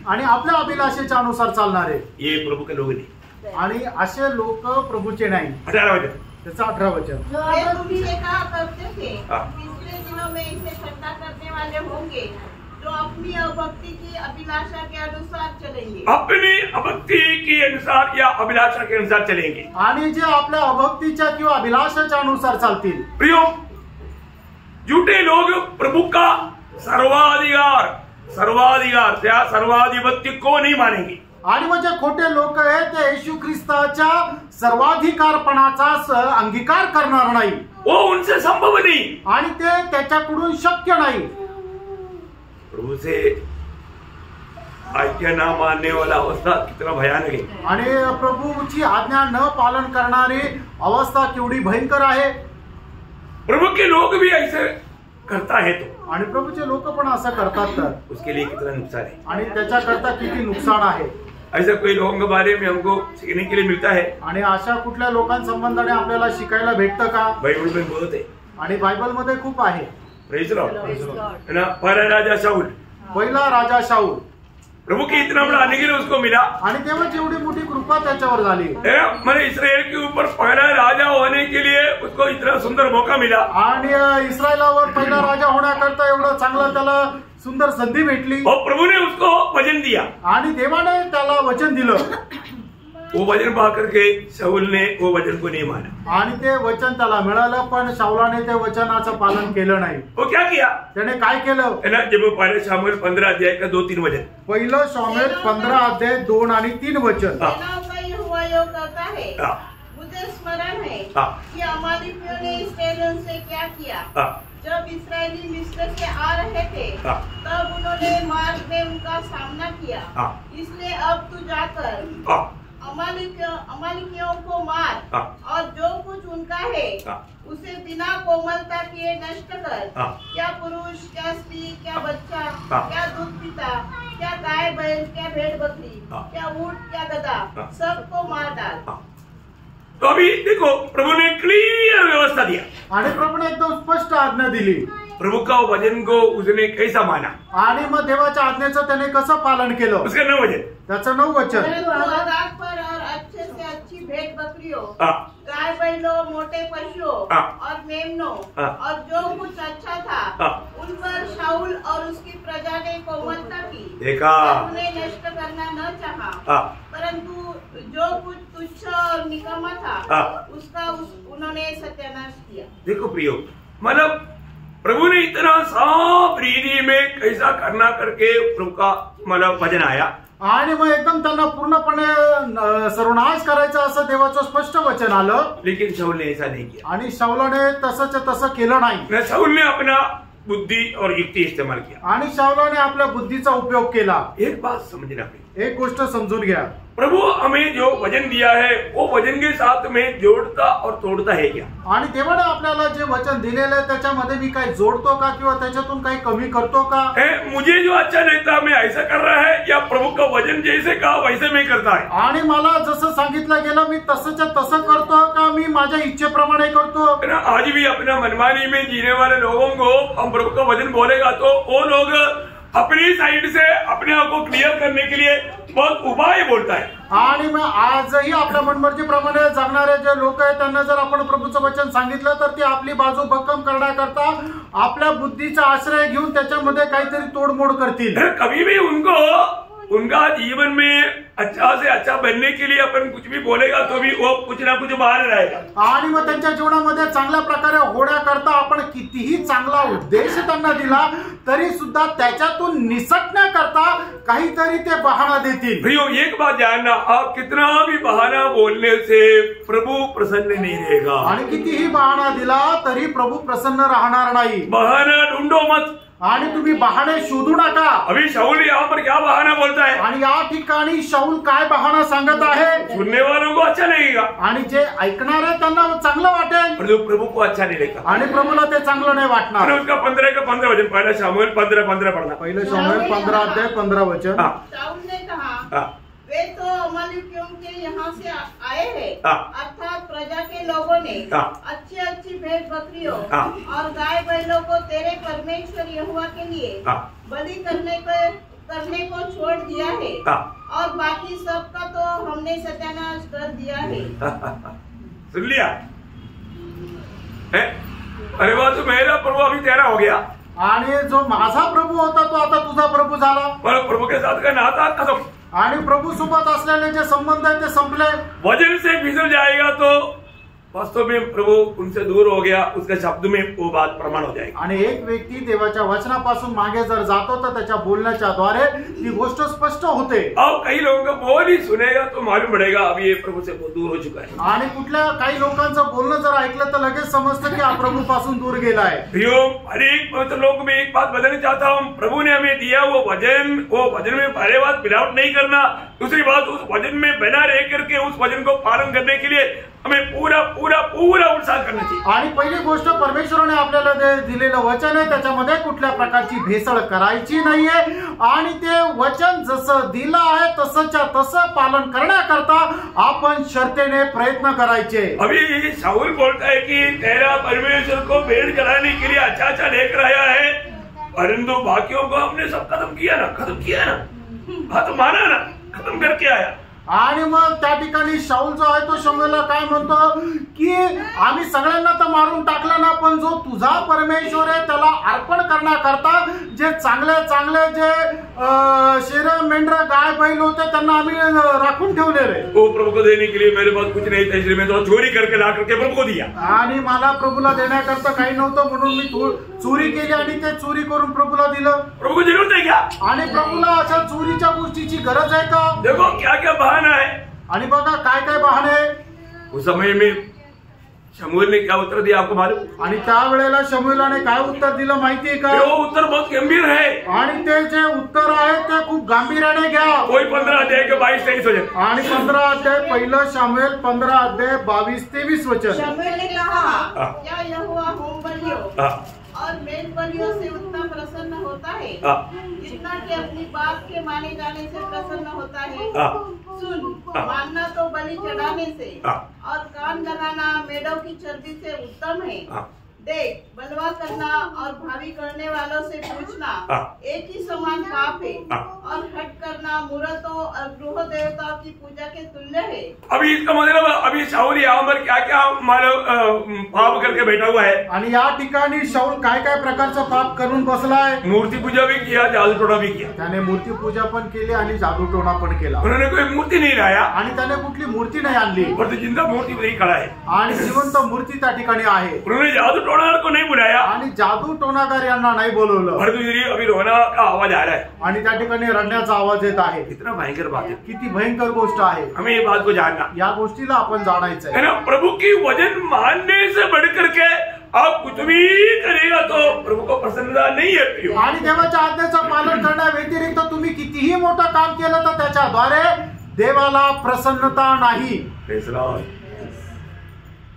आणि आपल्या अभिलाषेच्या अनुसार चालणारे, ये प्रभु के लोग नहीं। आणि असे लोक प्रभूचे नाही। 18 वचन, त्याचं 18 वचन, वे तुमसे कहा करते थे, हाँ। पिछले दिनों में इसे ठंडा करने वाले होंगे जो अपनी अभक्ति की अभिलाषा के अनुसार चलेंगे। अपनी अभक्ति के अनुसार या अभिलाषा के अनुसार चलेंगे। आणि जे आपल्या अभक्तीच्या किंवा अभिलाषाच्या अनुसार चालतील। प्रियो, झूठे लोग प्रभु का सर्वाधिकार त्या सर्वाधिपत्य को नहीं मानेंगे। आणि म्हणजे खोटे लोक आहेत ते येशू ख्रिस्ताच्या सर्वाधिकारपणाचा अंगीकार करणार नाही, वो उनसे संभव नहीं, आणि ते त्याच्याकडून शक्य नाही। प्रभु से आज्ञा न मानने वाला अवस्था कितना भयानक है। आणि प्रभूची आज्ञा न पालन करणारी अवस्था केवढी भयंकर आहे। प्रभु के लोग भी ऐसे करता है तो, आणि प्रभूचे लोक पण असं करतात तर, उसके लिए कितना नुकसान है। आणि त्याच्याकरता किती नुकसान आहे। ऐसा कोई लोगों के बारे में हमको सीखने के लिए मिलता है? आणि अशा कुठल्या लोकांसंबंधाने आपल्याला शिकायला भेटतं का? बाइबल में बहुत है, आणि बायबल मध्ये खूप आहे। प्रेज लॉर्ड, है ना। पहला राजा शाऊल, पहिला राजा शाऊल, प्रभु की इतना बड़ा अनुग्रह उसको मिला, आणि तेव्हा जेवढी मोठी कृपा त्याच्यावर झाली, मैंने इस्राएल के ऊपर पहला राजा होने के लिए उसको इतना सुंदर मौका मिला, आणि इस्रायलावर पहिला राजा होण्याकरता एवढं चांगलं त्याला सुंदर संधी भेटली, और प्रभु ने उसको वचन दिया, आणि देवाने त्याला वचन दिलं। वो वचन पा करके शाऊल ने वो वचन को नहीं माना, आणि ते वचन त्याला मिळालं, पण शाऊलाने ते वचनाचं पालन केलं नाही। वो क्या किया, त्याने काय केलं? है ना, जब पहले शामुएल 15 अध्याय का 2-3 वचन, पहिलं शामुएल 15 अध्याय 2 आणि 3 वचन। सेनाओं का यहोवा यो कहता है, हाँ। मुझे स्मरण है हाँ। कि अमालेकियों ने इस्राएलियों से क्या किया। हाँ। जब इस्राएली मिस्र से आ रहे थे, हाँ। तब उन्होंने मार्ग में उनका सामना किया। हाँ। इसलिए अब तू जाकर हाँ। अमालेकियों को मार, हाँ। और जो कुछ उनका है हाँ। उसे बिना कोमलता किए नष्ट कर। हाँ। क्या पुरुष, क्या स्त्री, क्या बच्चा, हाँ। क्या दूध पिता, क्या गाय बैल, क्या भेड़ बकरी, हाँ। क्या ऊंट, क्या गधा, हाँ। सबको मार डाल। हाँ। तो अभी देखो प्रभु ने क्लियर व्यवस्था दिया, आणि प्रभूने एकदम स्पष्ट आज्ञा दिली, प्रभु का वचन को उसने कैसा माना, आणि मग देवाच्या आज्ञेचं त्याने कसं पालन केलं? उसका 9 वचन, त्याचं 9 वचन, परंतु आगाग पर और अच्छे से अच्छी भेड़ बकरियों, हाँ। गाय बैलों, मोटे पशुओं हाँ। और मेमनों, हाँ। और जो कुछ अच्छा था, हाँ। उन पर शाऊल और उसकी प्रजा ने कोमलता की, देखा, और उन्हें नष्ट करना न चाहा। हाँ। परंतु जो कुछ तुच्छ और निकम्मा था, हाँ। उसका उन्होंने सत्यानाश किया। देखो प्रियो, मतलब प्रभु ने इतना साफ रीति में कैसा करना करके प्रभु का मतलब वचन आया, आणि मग एकदम त्यांना पूर्णपणे सर्वनाश करायचं असं देवाचं स्पष्ट वचन आलं, लेकिन शाऊल ने ऐसा नहीं किया। आणि शाऊलाने तसंच तसं केलं नाही। शाऊल ने अपना बुद्धि और युक्ति इस्तेमाल किया, आणि शाऊलाने आपल्या बुद्धीचा उपयोग केला। एक बात समझना पड़ेगी, एक गोष्ट समजून घ्या, प्रभु हमें जो वचन दिया है वो वचन के साथ में जोड़ता और तोड़ता है क्या? आणि देवाने आपल्याला जे वचन दिलेलं आहे त्याच्यामध्ये मी काही जोडतो का किंवा त्याच्यातून काही कमी करतो का? मुझे जो अच्छा लगता मैं ऐसा कर रहा है या प्रभु का वचन जैसे कहा वैसे मैं करता है? आणि मला जसं सांगितलं गेलं मी तसंच्या तसं करतो का मी माझ्या इच्छेप्रमाणे करतो? आज भी अपना मनमानी में जीने वाले लोगों को हम प्रभु का वचन बोलेगा तो वो लोग अपनी साइड से अपने आप को क्लियर करने के लिए बहुत उपाय बोलता है। आणि मग आजही आपल्या मनमर्जीप्रमाणे जगणारे जे लोक आहेत त्यांना जर आपण प्रभूचं वचन सांगितलं तर ते आपली बाजू भक्कम करण्याकरता आपल्या बुद्धीचा आश्रय घेऊन त्याच्यामध्ये काहीतरी तोडमोड करतील। कभी भी उनका जीवन में अच्छा से अच्छा बनने के लिए अपन कुछ भी बोलेगा तो भी वो कुछ ना कुछ बाहर रहेगा। आणि मग त्यांच्या जीवनामध्ये चांगल्या प्रकारे होण्याकरता आपण कितीही चांगला उद्देश त्यांना दिला तरी सुद्धा त्याच्यातून निसटण्याकरता काहीतरी ते बहाणा देतील। भैया एक बात जानना, आप कितना भी बहाना बोलने से प्रभु प्रसन्न नहीं रहेगा। आणि कितीही बहाणा दिला तरी प्रभु प्रसन्न राहणार नाही। बहाना ढूंढो मत, आणि तुम्ही बहाणे शोधू नका। अभी शाऊल यहाँ पर क्या बहाना बोलता है? आणि या ठिकाणी शाऊल काय बहाणा सांगत आहे? सुनने वालों को अच्छा लगेगा आणि जे ऐकणार आहे त्यांना चांगलं वाटेल, पर जो प्रभु को अच्छा नहीं लगेगा आणि प्रभूला ते चांगलं नाही वाटणार। उसका 15 का 15 वचन, पहला शामुएल 15 पढ़ना। पहिले शामुएल 15 अध्याय 15 वचन। शाऊल ने कहा, वे तो अमालेकियों के यहाँ से आए हैं, अर्थात प्रजा के लोगों ने अच्छी अच्छी भेड़ बकरियों और गाय बैलों को तेरे परमेश्वर यहोवा के लिए बलि करने को छोड़ दिया है, और बाकी सबका तो हमने सत्यानाश कर दिया है। सुन लिया? अरे वाह, तो मेरा प्रभु अभी तेरा हो गया, आणि जो माझा प्रभू होता तो आता तुझा प्रभू झाला। पर प्रभु के साथ का नाता खत्म, आणि प्रभू सोबत असलेले जे संबंध आहेत ते संपले। वचन से फिसल जाएगा तो वास्तव में प्रभु उनसे दूर हो गया, उसके शब्द में वो बात प्रमाण हो जाएगी। आणि एक व्यक्ती देवाच्या वचनापासून मागे जर जातो तर त्याच्या बोलण्याच्या द्वारे ती गोष्ट स्पष्ट होते। अब कई लोगों का बोल ही सुनेगा तो मालूम पड़ेगा अभी ये प्रभु से बहुत दूर हो चुका है। आणि कुठल्या काही लोकांचं बोलणं जर ऐकलं तर लगेच समजतं की हा प्रभू पासून दूर गेला है। हर एक पवित्र लोग में एक बात बदलना चाहता हूँ, प्रभु ने हमें दिया वो वचन में पहले बात मिलावट नहीं करना, दूसरी बात उस वचन में बना रह करके उस वचन को पालन करने के लिए हमें पूरा पूरा पूरा उत्साह करना चाहिए। आणि पहिली गोष्ट परमेश्वराने आपल्याला जे दिलेलं वचन आहे त्याच्यामध्ये कुठल्या प्रकारची भेसळ करायची नाहीये, आणि ते वचन जसं दिलं आहे तसंच्या तसं पालन करण्याकरता आपण शर्तेने प्रयत्न करायचे। अभी शाऊल बोलता है कि तेरा परमेश्वर को भेड़ चढ़ाने के लिए अच्छा अच्छा लेकर आया है, परंतु बाकियों को हमने सब खत्म किया ना, हाँ तो माना ना, खत्म करके आया। आणि मग त्या ठिकाणी शाऊल जो आहे तो शमूएलला काय म्हणतो की आम्ही सगळ्यांना तर मारून टाकलं ना, पण जो तुझा परमेश्वर आहे त्याला अर्पण करण्याकरता जे चांगले चांगले जे शेर मेंढर गाय बैल होते त्यांना आम्ही राखून ठेवलेले। वो प्रभु को देने के लिए मेरे पास कुछ नहीं था, इसलिए मैं तो चोरी करके ला करके प्रभु को दिया। आणि मला प्रभूला देण्याकरता काही नव्हतं म्हणून मी चोरी केली आणि ते चोरी करून प्रभूला दिलं। प्रभु को जरूरत है क्या? आणि प्रभूला अशा चोरीच्या गोष्टीची गरज आहे का? देखो क्या क्या बहाना है, आणि बघा काय काय बहाणे। उस समय में शमूएल ने क्या उत्तर दिया आपको मालूम? आणि त्यावेळेला शमूएलाने काय उत्तर दिलं माहितीये का? वो उत्तर बहुत गंभीर है, आणि ते जे उत्तर आहे ते खूप गांभीर्याने घ्या। कोई 15 अध्याय के 22-23 वचन, आणि 15 अध्याय पहिलं शामुएल 15 अध्याय 22-23 वचन। शमूएल ने कहा, क्या यहोवा होम बलियों और मेल बलियों से उतना प्रसन्न होता है जितना कि अपनी बात के माने जाने से प्रसन्न होता है? सुन, मानना तो बलि चढ़ाने से और कान लगाना मेढ़ों की चर्बी से उत्तम है। देख, बलवा करना और भावी करने वालों से पूछना एक ही समान पाप है, और हट करना मूर्तों और गृह देवताओं की पूजा के तुल्य है। अभी इसका मतलब अभी शाऊल यहाँ पर क्या क्या पाप करके बैठा हुआ है। आणि या ठिकाणी शाऊल काय काय प्रकारचं पाप करून बसलाय? मूर्ति पूजा भी किया, जादू टोना भी किया। त्याने मूर्ती पूजा पण केली आणि जादू टोना पण केला। उन्होंने कोई मूर्ति नहीं लाया, आणि त्याने कुठली मूर्ती नाही आणली, और तो जिंदा मूर्ति नहीं खड़ा है, आणि जिवंत मूर्ती त्या ठिकाणी आहे। उन्होंने जादू टोनार को नहीं बुलाया, आणि जादू टोनाकार यांना नाही बोलवलं, अभी रोना का आवाज आ रहा है, आणि त्या ठिकाणी रडण्याचा आवाज येत आहे। कितना भयंकर बात है, किती भयंकर गोष्ट आहे। हमें ये बात को जानना, या गोष्टीला आपण जाणायचं है ना। प्रभु की वचन मानने से बढ़कर के आप कुछ भी करेगा तो प्रभु को प्रसन्नता नहीं है प्रियो। आणि देवाच्या आज्ञेचं पालन करण्या व्यतिरिक्त तुम्ही कितीही मोठं काम केलं तर त्याच्याद्वारे देवाला प्रसन्नता नाही। Praise the Lord।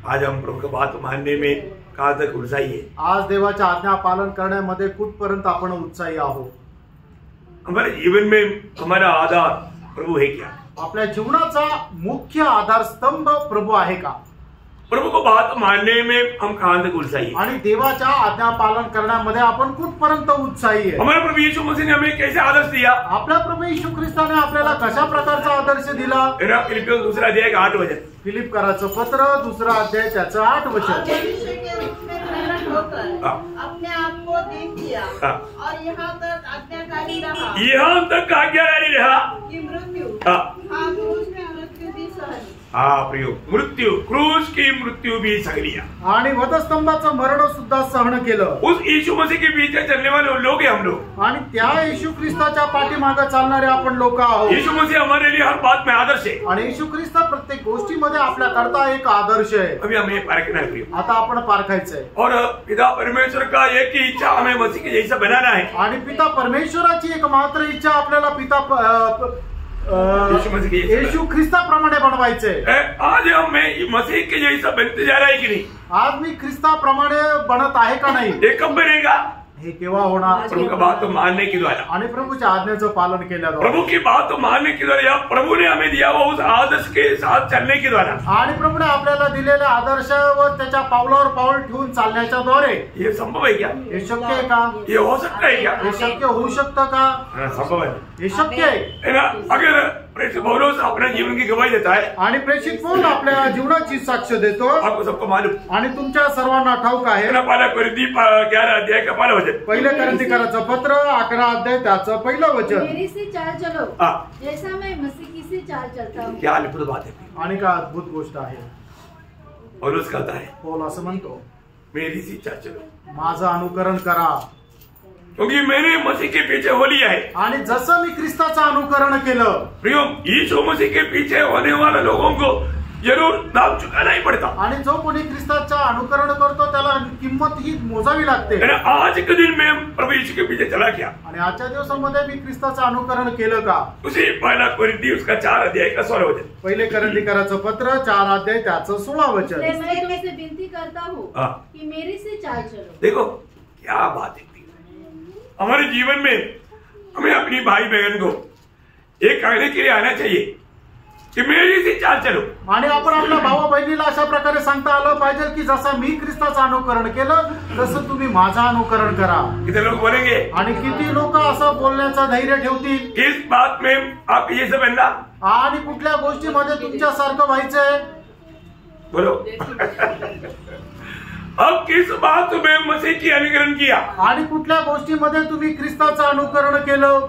आज हम प्रभु की बात मानने में कहाँ तक उत्साही है? आज देवाच्या आज्ञा पालन करण्यामध्ये कुठपर्यंत आपण उत्साही आहोत? हमारे जीवन में हमारा आधार प्रभु है क्या? आपल्या जीवनाचा मुख्य आधारस्तंभ प्रभु आहे का? प्रभु को बात मानने में हम कहाँ तक उत्साही है? आणि देवाच्या आज्ञा पालन करण्यामध्ये आपण कुठपर्यंत उत्साही आहे? हमारे प्रभु यीशु मसीह ने हमें कैसे आदर्श दिया? आपल्या प्रभू येशू ख्रिस्ताने आपल्याला कशा प्रकारचा आदर्श दिला? फिलिपियों दूसरा अध्याय का 8 वचन। फिलिप कराचं पत्र 2 अध्याय त्याचं 8 वचन। मनुष्य के रूप में प्रकट होकर अपने आप को देख दिया और यहाँ तक आज्ञाकारी रहा, यहाँ तक आज्ञाकारी रहा कि मृत्यु हाँ क्रूस में मृत्यू भी सहनी। हाँ प्रियो, मृत्यु क्रूस की मृत्यू भी सह लिया। आणि वधस्तंभाचं मरण सुद्धा सहन केलं। उस यीशु मसीह के पीछे चलने वाले लोग हैं हम लोग। आणि त्या येशू ख्रिस्ताच्या पाठीमागे चालणारे आपण लोक आहोत। यीशु मसीह हमारे लिए हर बात में आदर्श है। आणि येशू ख्रिस्त प्रत्येक गोष्टीमध्ये आपल्या करता एक आदर्श आहे। अभी हमें पारखना है प्रियो। आता आपण पारखायचंय। और पिता परमेश्वर का एक ही इच्छा हमें मसीह के जैसा बनाना है। आणि पिता परमेश्वराची एक मात्र इच्छा आपल्याला पिता येशू ख्रिस्ताप्रमाणे बनवायचंय। आज हमें मसीह के जैसा बनते जा रहा है कि नहीं? आज मी ख्रिस्ताप्रमाणे बनत आहे का नाही? ये कब बनेगा? हे केव्हा होणार? प्रभु की बात मानने के द्वारा। आणि प्रभूच्या आज्ञेचं पालन केल्याद्वारे। प्रभु की बात मानने के द्वारा या प्रभु ने हमें दिया हुआ उस आदर्श के साथ चलने के द्वारा। आणि प्रभूने आपल्याला दिलेल्या आदर्शावर त्याच्या पावलावर पाऊल ठेवून चालण्याच्या द्वारे ये संभव है क्या? हे शक्य आहे का? ये हो सकता है क्या? हे शक्य होऊ शकतं का? हाँ, संभव है। हे शक्य आहे। है ना? अगर प्रेषित पौलुस अपने जीवन की गवाही देता है, आणि प्रेषित पौल आपल्या जीवनाची साक्ष देतो। आपको सबको मालूम आणि तुमच्या सर्वांना ठाऊक आहे। है ना? पहला कोरिन्थी 11 अध्याय का 1 वचन। पहिले कोरिन्थीकराचं पत्र 11 अध्याय त्याचं 1 वचन। मेरी सी चाल चलो जैसा मैं मसीह की सी चाल चलता हूँ। क्या अद्भुत बात है। आणि का अद्भुत गोष्ट आहे। पौलुस कहता है पौल असं म्हणतो, मेरी सी इच्छा चलो, माझं अनुकरण करा, क्योंकि मैंने मसीह के पीछे हो लिया है। आणि जसं मी ख्रिस्ताचं अनुकरण केलं। प्रियो, यीशु मसीह के पीछे होने वाले लोगों को जरूर दाम चुकाना ही पड़ता। आणि जो कोणी ख्रिस्ताचं अनुकरण करतो त्याला किंमत ही मोजावी लागते। आज के दिन में प्रभु यीशु के पीछे चला क्या? आणि आजच्या दिवसामध्ये मी ख्रिस्ताचं अनुकरण केलं का? उसी पहला कोरिन्थी उसका 4 अध्याय का 16 वचन। पहिले कोरिन्थीकराचं पत्र 4 अध्याय त्याचं 16 वचन। मैं तुमसे विनती करता हूँ कि मेरी सी चाल चलो। देखो क्या बात है। हमारे जीवन में हमें अपनी भाई बहन को एक कहने के लिए आना चाहिए कि मेरी सी चाल चलो। आणि आपण आपल्या भावा बहिणीला अशा प्रकारे सांगता आलं पाहिजे की जसं मी ख्रिस्ताचं अनुकरण केलं तसं तुम्ही माझं अनुकरण करा। कितने लोग बोलेंगे? आणि किती लोक असं बोलण्याचं धैर्य ठेवतील? किस बात में आप ये सब बनना? आणि कुठल्या गोष्टीमध्ये तुमच्यासारखं व्हायचंय? बोलो। अब किस बात में मसीह की अनुकरण किया? आणि कुठल्या गोष्टीमध्ये तुम्ही ख्रिस्ताचं अनुकरण केलं?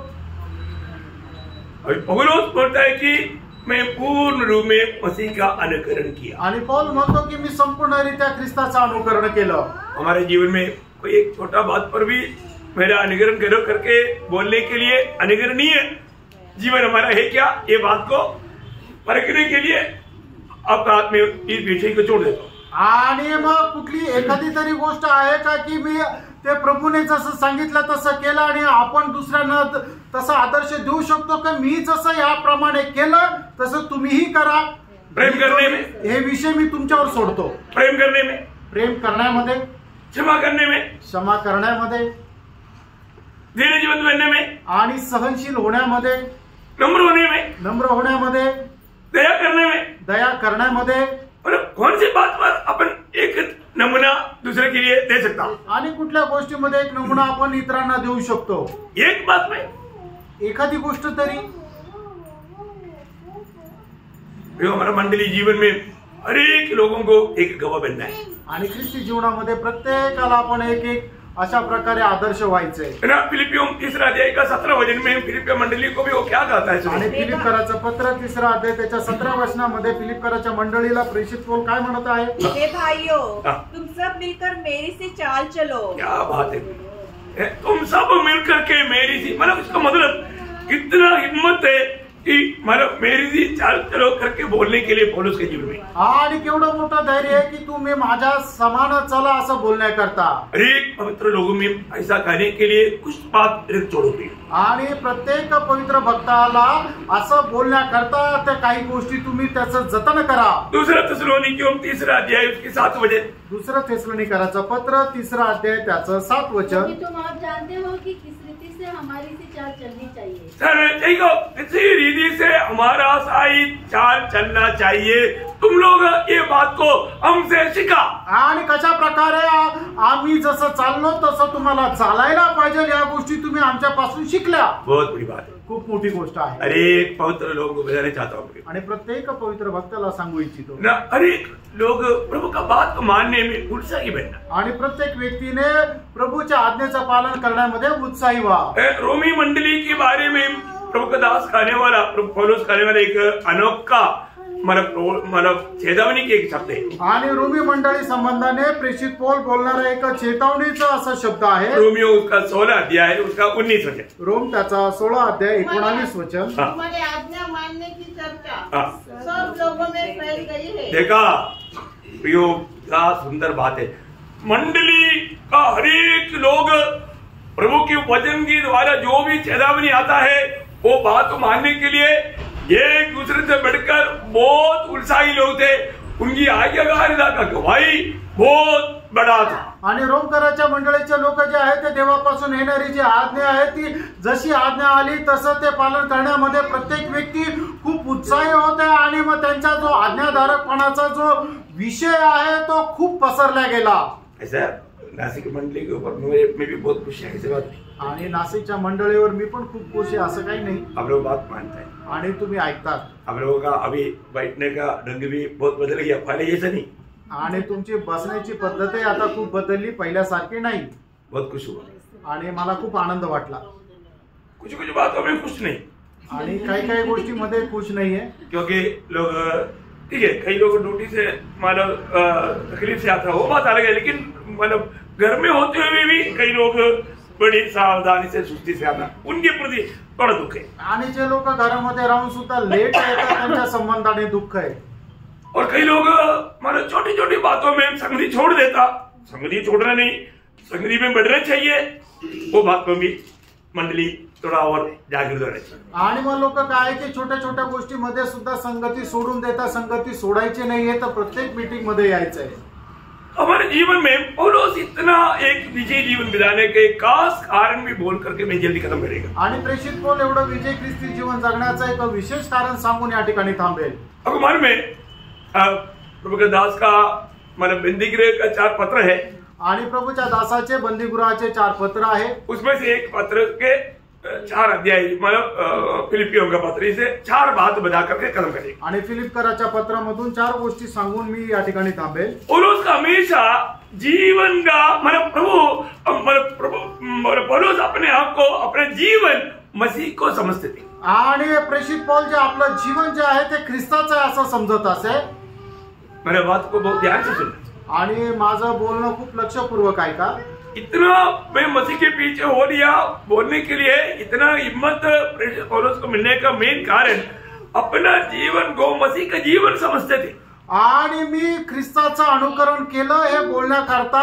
अभी पौलुस बोलता है कि मैं पूर्ण रूप में मसीह का अनुकरण किया। आणि पौल म्हणतो की मी संपूर्णरित्या ख्रिस्ताचं अनुकरण केलं। हमारे जीवन में कोई एक छोटा बात पर भी मेरा अनुकरण करो करके बोलने के लिए अनुकरणीय जीवन हमारा है क्या? ये बात को परखने के लिए आपका हाथ में इस विषय को छोड़ देता हूं। आणि मग कुठली एखादी तरी गोष्ट आहे का की मी ते प्रभूने जसं सांगितलं तसं केलं आणि आपण दुसऱ्यांना तसा आदर्श देऊ शकतो की मी जसं याप्रमाणे केलं तसं तुम्हीही करा? प्रेम करने में, हे विषय मी तुमच्यावर सोडतो। प्रेम करने में, प्रेम करण्यामध्ये, क्षमा करने में, क्षमा करण्यामध्ये, धीरजवंत बनने में, आणि सहनशील होण्यामध्ये, नम्र होने में, नम्र होण्यामध्ये, दया करने में, दया करण्यामध्ये। और कौन सी बात पर अपन एक नमूना दूसरे के लिए दे सकता हूँ? आणि कुठल्या गोष्टीमध्ये एक नमुना आपण इतरांना देऊ शकतो? एक बात में, एखादी गोष्ट तरी। हमारा मंडली जीवन में हर एक लोगों को एक गवाह बनना है। आणि ख्रिस्ती जीवनामध्ये प्रत्येकाला आपण एक एक अशा प्रकारे आदर्श व्हायचंय। फिलिपियों 3 अध्याय का 17 वचन में फिलिपिया मंडली को भी वो क्या कहता है? आणि फिलिपकराचं पत्र 3 अध्याय त्याच्या 17 वचनामध्ये फिलिपकराच्या मंडळीला प्रेषित पौल काय म्हणत आहे? हे भाइयों, तुम सब मिलकर मेरी सी चाल चलो। क्या बात है। तुम सब मिलकर के मेरी सी, मतलब इसका मतलब कितना हिम्मत है की मतलब मेरी जी चाल चलो करके बोलने के लिए पौलुस के जीवन में, आणि केवढं मोठं धैर्य आहे की तुम्ही माझ्या समान चला असं बोलण्याकरता. हर एक पवित्र लोगों में ऐसा कहने के लिए कुछ बात छोड़ोगे. आणि प्रत्येक पवित्र भक्ताला असं बोलण्याकरता त्या काही गोष्टी तुम्ही त्याचं जतन करा. दूसरा थिस्सलुनीकियों 3 अध्याय उसकी 7 वचन. दुसरं थिस्सलुनीकराचं पत्र 3 अध्याय त्याचं 7 वचन. तुम आप जानते हो कि किस रीति से हमारी सी चाल चलनी चाहिए. सर देखो इसी रीति से हमारा सही चाल चलना चाहिए. तुम लोग ये बात को हमसे सीखा. आणि कशा प्रकारे आम्ही जसं चाललो तसं तुम्हाला चालायला पाहिजे या गोष्टी तुम्ही आमच्यापासून शिकल्या. बहुत बड़ी बात है. खूप मोठी गोष्ट आहे. अरे एक पवित्र लोग को बताना चाहता हूँ आणि प्रत्येक पवित्र भक्ताला सांगू इच्छितो ना, अनेक लोग प्रभु का बात को मानने में उत्साही बनना. आणि प्रत्येक व्यक्तीने प्रभूच्या आज्ञेचं पालन करण्यामध्ये उत्साही व्हा. रोमी मंडली के बारे में प्रभु का दास कहने वाला, प्रभु पौलुस कहने वाला एक अनोखा मतलब चेतावनी के एक शब्द है. आणि रोमी मंडळी संबंधाने प्रेषित पौल बोलणारा एक चेतावणीचा असा शब्द आहे. रोमियो उसका 16 अध्याय उसका 19 वचन. रोम त्याचा 16 अध्याय 19 वचन. तुम्हारे आज्ञा मानने की चर्चा सब लोगों में फैल गई है. देखा प्रियो, क्या सुंदर बात है. मंडली का हरेक लोग प्रभु के वचन के द्वारा जो भी चेतावनी आता है वो बात मानने के लिए एक दूसरे से बढ़कर बहुत उत्साही लोग थे. उनकी आज्ञाकारिता का गवाही बहुत बड़ा था. आणि रोमकराच्या मंडळीचे लोक जे आहेत ते देवापासून येणारी जी आज्ञा आहे ती जशी आज्ञा आली तसं ते पालन करण्यामध्ये प्रत्येक व्यक्ती खूप उत्साही होते. आणि मग त्यांचा जो आज्ञाधारकपणाचा जो विषय आहे तो खूप पसरला गेला. ऐसा नासिक मंडली के ऊपर मैं भी बहुत खुश है. ऐसी बात नहीं. आणि नाशिकच्या मंडळीवर मी पण खूप खुश आहे असं काही नाही. आप लोग बात मानते हैं आणि तुम्ही ऐकतात. आप लोगों का अभी बैठने का ढंग भी बहुत बदल गया. पहले ऐसा नहीं. आणि तुमची बसण्याची पद्धती आता खूप बदलली, पहिल्यासारखी नाही. बहुत खुश हुआ. आणि मला खूप आनंद वाटला. कुछ बातों में खुश नहीं. आणि काही काही गोष्टीमध्ये खुश नाहीये. क्योंकि लोग ठीक है, कई लोग ड्यूटी से मतलब तकलीफ से आता है वो बात अलग है, लेकिन मतलब घर में होते हुए भी कई लोग बड़ी सावधानी से सुस्ती से आता, उनके प्रति बड़ा दुख है. आणि जे लोक घरामध्ये राहून सुद्धा लेट येतात त्यांच्या संबंधाने दुःख आहे. और कई लोग मतलब छोटी छोटी बातों में संगति छोड़ देता. संगति छोड़ना नहीं, संगति में बढ़ना चाहिए. वो बात में भी मंडली थोड़ा और जागृत होना चाहिए. आणि मग लोक काय की छोट्या छोट्या गोष्टीमध्ये सुद्धा संगती सोडून देतात. संगती सोडायची नाहीये तर प्रत्येक मीटिंग मध्ये यायचंय. हमारे जीवन में पौलुस इतना एक विजय जीवन बिताने के खास कारण भी बोल करके मैं जल्दी खत्म करेगा. आणि प्रेषित पौल एवढं विजय ख्रिस्ती जीवन जगण्याचं एक विशेष कारण सांगून या ठिकाणी थांबेल. अखबार में प्रभु के दास का मतलब बंदीगृह का 4 पत्र है. आणि प्रभूच्या दासाचे बंदीगृहाचे 4 पत्र आहे. उसमें से एक पत्र के 4 अध्याय मतलब फिलिपियों का पत्र, इसे 4 बात बता करके खत्म करेगा. आणि फिलिपकराच्या पत्रामधून 4 गोष्टी सांगून मी या ठिकाणी थांबेल. पौलुस का हमेशा जीवन का मतलब पौलुस अपने आप को अपने जीवन मसीह को समझते थे. आणि प्रेषित पौल जे आपलं जीवन जे आहे ते ख्रिस्ताचं आहे असं समजत असे. मेरे बात को बहुत ध्यान से सुनना. आणि माझं बोलणं खूप लक्षपूर्वक आहे का. इतना मैं मसीह के पीछे हो लिया बोलने के लिए, इतना हिम्मत पौलुस को मिलने का मेन कारण अपना जीवन को मसीह का जीवन समझते थे. आणि मी ख्रिस्ताचं अनुकरण केलं हे बोलण्याकरता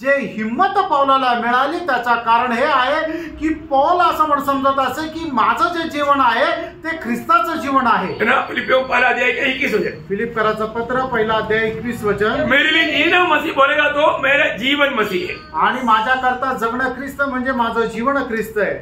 जे हिम्मत पौलाला मिळाली त्याचं कारण हे आहे की पौल असं म्हणून समजत असे की माझं जे जीवन आहे ते ख्रिस्ताचं जीवन आहे. फिलिपियों पहला अध्याय का 21 वचन. फिलिपकराचं पत्र पहिला अध्याय 21 वचन. मेरे लिए जीना मसीह बोलेगा तो मेरा जीवन मसीह है. आणि माझ्याकरता जगणं ख्रिस्त म्हणजे माझं जीवन ख्रिस्त आहे.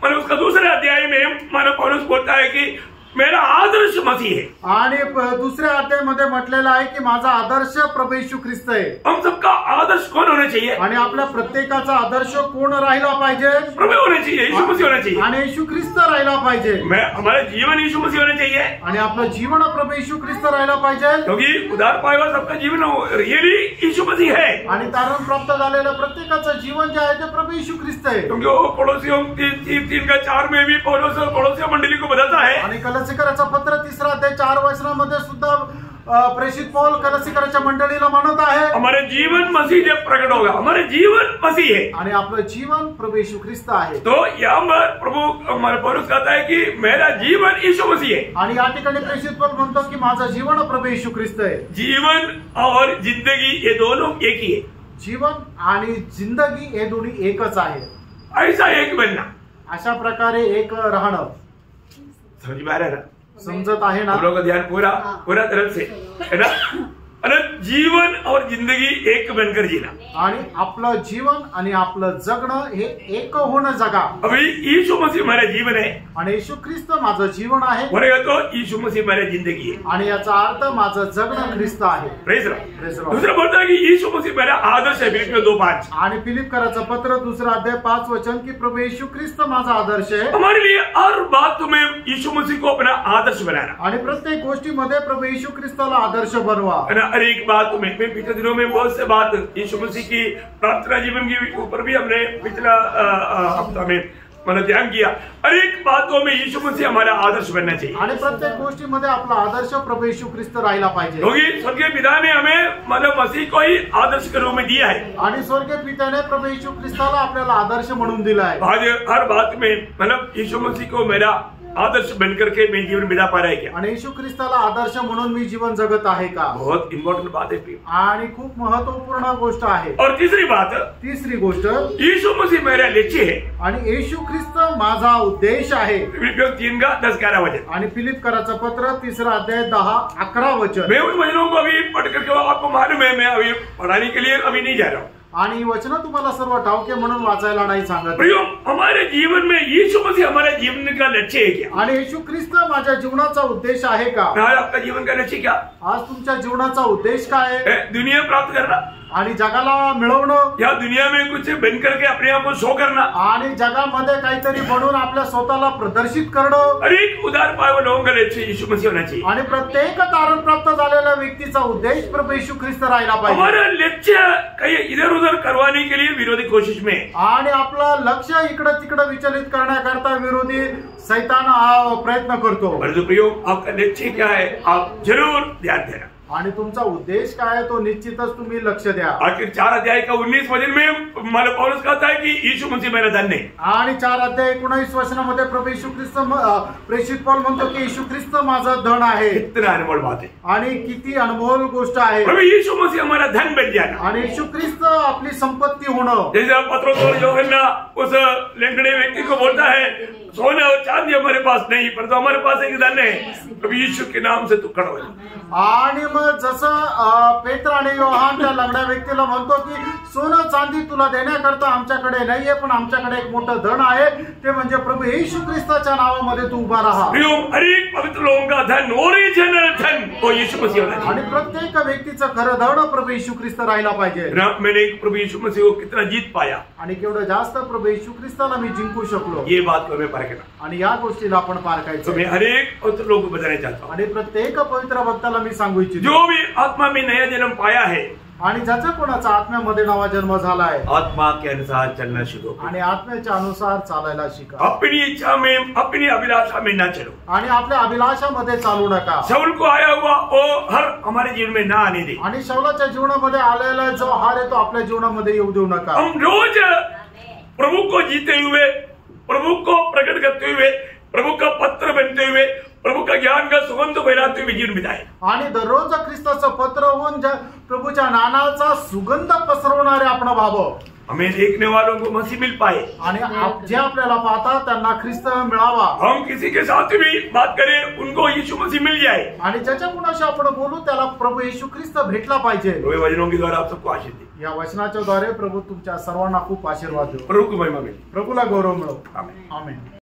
मतलब उसका दूसरे अध्याय में मानो पौलुस बोलता है कि मेरा आदर्श मसीह है. आणि दुसऱ्या अध्यायामध्ये म्हटलेलं आहे की माझा आदर्श प्रभू येशू ख्रिस्त आहे. हम सबका आदर्श कौन होना चाहिए. आणि आपल्या प्रत्येकाचा आदर्श कोण राहिला पाहिजे. प्रभु होना चाहिए, यीशु मसीह होना चाहिए. आणि येशू ख्रिस्त राहिला पाहिजे. हमारा जीवन यीशु मसीह होना चाहिए. आणि आपलं जीवन प्रभू येशू ख्रिस्त राहिला पाहिजे. क्योंकि उद्धार पाया हुआ सबका जीवन रियली यीशु मसीह है. आणि तारण प्राप्त झालेलं प्रत्येकाचं जीवन जे आहे ते प्रभू येशू ख्रिस्त आहे. क्योंकि वो पड़ोसियों 3:4 में भी पौलुस पड़ोसियों मंडली को बताता है. आणि कलसीकराचं पत्र 3 अध्याय 4 वचनामध्ये सुद्धा प्रेषित पौल कलसीकराच्या मंडळीला म्हणत आहे, हमारे जीवन मसीह जब प्रकट होगा, हमारे जीवन मसीह है, आणि आपलं जीवन प्रभू येशू ख्रिस्त आहे. तो यहाँ पर प्रभु हमारे पौलुस कहता है कि मेरा जीवन यीशु मसीह है. आणि या ठिकाणी प्रेषित पौल म्हणतो की माझं जीवन प्रभू येशू ख्रिस्त आहे. जीवन और जिंदगी ये दोनों एक ही है. जीवन आणि जिंदगी हे दोन्ही एकच आहे. ऐसा एक बनना, अशा प्रकारे एक राहणं. समझ में आ रहा है ना? समजत आहे ना? हम लोग का ध्यान पूरा तरफ से है ना. आणि जीवन और जिंदगी एक बनकर जीना. आणि आपलं जीवन आणि आपलं जगणं हे एक होणं जगा. अभी यीशु मसीह हमारा जीवन है, आणि येशू ख्रिस्त माझं जीवन आहे, बोलेगा तो यीशु मसीह हमारी जिंदगी है. आणि याचा अर्थ माझं जगणं ख्रिस्त आहे. Praise the Praise the Lord. Lord. दूसरा बोलता है कि यीशु मसीह मेरा आदर्श है. फिलिपियों 2:5. आणि फिलिपकराचं पत्र 2 अध्याय 5 वचन की प्रभू येशू ख्रिस्त माझा आदर्श आहे. हमारे लिए हर बात में यीशु मसीह को अपना आदर्श बनाना. आणि प्रत्येक गोष्टीमध्ये प्रभु येशू ख्रिस्ताला आदर्श बनवा. है ना. हर एक बात में पिछले दिनों में बहुत से बात यीशु मसीह की प्रार्थना जीवन के ऊपर भी हमने पिछला हफ्ता में मतलब ध्यान किया. हर एक बातों में यीशु मसीह हमारा आदर्श बनना चाहिए. आणि प्रत्येक गोष्टीमध्ये आपला आदर्श प्रभु येशू ख्रिस्त राहिला पाहिजे. क्योंकि स्वर्गीय पिता ने हमें मतलब मसीह को ही आदर्श के रूप में दिया है. आणि स्वर्गीय पित्याने प्रभु येशू ख्रिस्ताला आपल्याला आदर्श म्हणून दिला आहे. आज हर बात में मतलब यीशु मसीह को मेरा आदर्श बनकर के मैं जीवन बिता पा रहा है क्या? आणि येशू ख्रिस्ताला आदर्श म्हणून मी जीवन जगत आहे का? बहुत इंपॉर्टेंट बात है. आणि खूप महत्वपूर्ण गोष्ट आहे. और तीसरी बात, तिसरी गोष्ट, यीशु मसीह मेरा लक्ष्य है. आणि येशू ख्रिस्त माझा उद्देश आहे. फिलिपियों 3:10-11 वचन. आणि फिलिपकराचं पत्र 3 अध्याय 10-11 वचन. मैं उन वचनों को अभी पढ़ करके आपको मालूम है, मैं अभी पढ़ाने के लिए अभी नहीं जा रहा हूँ. आणि वचन तुम्हाला सर्व ठाऊके म्हणून वाचायला नाही सांगत. प्रियो, हमारे जीवन में यीशु मसीह हमारे जीवन का लक्ष्य है क्या? आणि येशू ख्रिस्त माझ्या जीवनाचा उद्देश आहे का? आज आपका जीवन का लक्ष्य क्या? आज तुमच्या जीवनाचा उद्देश काय आहे? दुनिया प्राप्त करना, आणि जगाला मिळवणं, या दुनिया में कुछ बन करके अपने आप को शो करना, आणि जगामध्ये काहीतरी बनवून आपल्या स्वतःला प्रदर्शित करणं. हर एक उदार पाए हुए लोगों का लक्ष्य यीशु मसीह होना चाहिए. आणि प्रत्येक तारण प्राप्त झालेल्या व्यक्तीचा उद्देश प्रभू येशू ख्रिस्त राहिला पाहिजे. हमारा लक्ष्य कहीं इधर उधर करवाने के लिए विरोधी कोशिश में, आणि आपलं लक्ष इकडं तिकडं विचलित करण्याकरता विरोधी सैतान हा प्रयत्न करतो. परंतु प्रियो, आपका लक्ष्य क्या है? आप जरूर ध्यान देना. आणि तुमचा उद्देश काय आहे तो निश्चितच तुम्ही लक्ष द्या. आखिर 4 अध्याय का 19 वचन में मानो पौलुस कहता है कि यीशु मसीह मेरा धन है. आणि 4 अध्याय 19 वचनामध्ये प्रभू येशू ख्रिस्त प्रेषित पौल म्हणतो की येशू ख्रिस्त माझा धन आहे. कितना अनमोल बात है. आणि किती अनमोल गोष्ट आहे. प्रभु यीशु मसीह हमारा धन बन जाना. आणि येशू ख्रिस्त आपली संपत्ती होणं. जैसे पत्रोस और यूहन्ना उस लंगड़े व्यक्ति को बोलता है, सोना और चांदी हमारे पास नहीं, परंतु हमारे पास एक धन है, प्रभु यीशु के नाम से तू खड़ा हो जा. आणि मग जसं पेत्र आणि योहान त्या लंगड्या व्यक्तीला म्हणतो की सोनं चांदी तुला देण्याकरता आमच्याकडे नाहीये, पण आमच्याकडे एक मोठं धन आहे, ते म्हणजे प्रभू येशू ख्रिस्ताच्या नावामध्ये तू उभा राहा. हर एक पवित्र लोगों का धन, ओरिजिनल धन वो यीशु मसीह होना चाहिए. आणि प्रत्येक व्यक्तीचं खरं धन प्रभू येशू ख्रिस्त राहिला पाहिजे. मैंने प्रभु यीशु मसीह को कितना जीत पाया, आणि केवढं जास्त प्रभू येशू ख्रिस्ताला मी जिंकू शकलो, ये बात को हमें परखना. आणि या गोष्टीला आपण तो पारखायचं. मैं हर एक पवित्र लोगों को बताना चाहता हूँ, आणि प्रत्येक पवित्र भक्ताला मी सांगू इच्छितो, जो भी आत्मा में नया जन्म पाया है, आणि ज्याचा कोणाचा आत्म्यामध्ये नवा जन्म झाला आहे, आत्मा के अनुसार चलना शुरू करो. आणि आत्म्याच्या अनुसार चालायला शिका. अपनी इच्छा में, अपनी अभिलाषा में ना चलो. आणि आपल्या अभिलाषामध्ये चालू नका. शाऊल को आया हुआ वो हर हमारे जीवन में ना आने दे. आणि शौलाच्या जीवनामध्ये आलेला जो हार आहे तो आपल्या जीवनामध्ये येऊ देऊ नका. हम रोज प्रभु को जीते हुए, प्रभु को प्रकट करते हुए, प्रभु का पत्र बनते हुए, प्रभु का ज्ञान का सुगंध फैलाते हुए जीवन बिताए. आणि दररोज ख्रिस्ताचं पत्र होऊन प्रभूच्या नानाचा सुगंध पसरवणारे आपण व्हावं. हमें देखने वालों को मसीह मिल पाए, आणि जे आपल्याला पाहतात त्यांना ख्रिस्त मिळावा. हम किसी के साथ भी बात करें उनको यीशु मसीह मिल जाए. आणि ज्याच्या कुणाशी आपण बोलू त्याला प्रभू येशू ख्रिस्त भेटला पाहिजे. वचनों के द्वारा आप सबको आशीष दे. या वचनाच्या द्वारे प्रभू तुमच्या सर्वांना खूप आशीर्वाद देऊ. प्रभु को महिमा मिले. प्रभूला गौरव मिळो. आमेन. आमेन.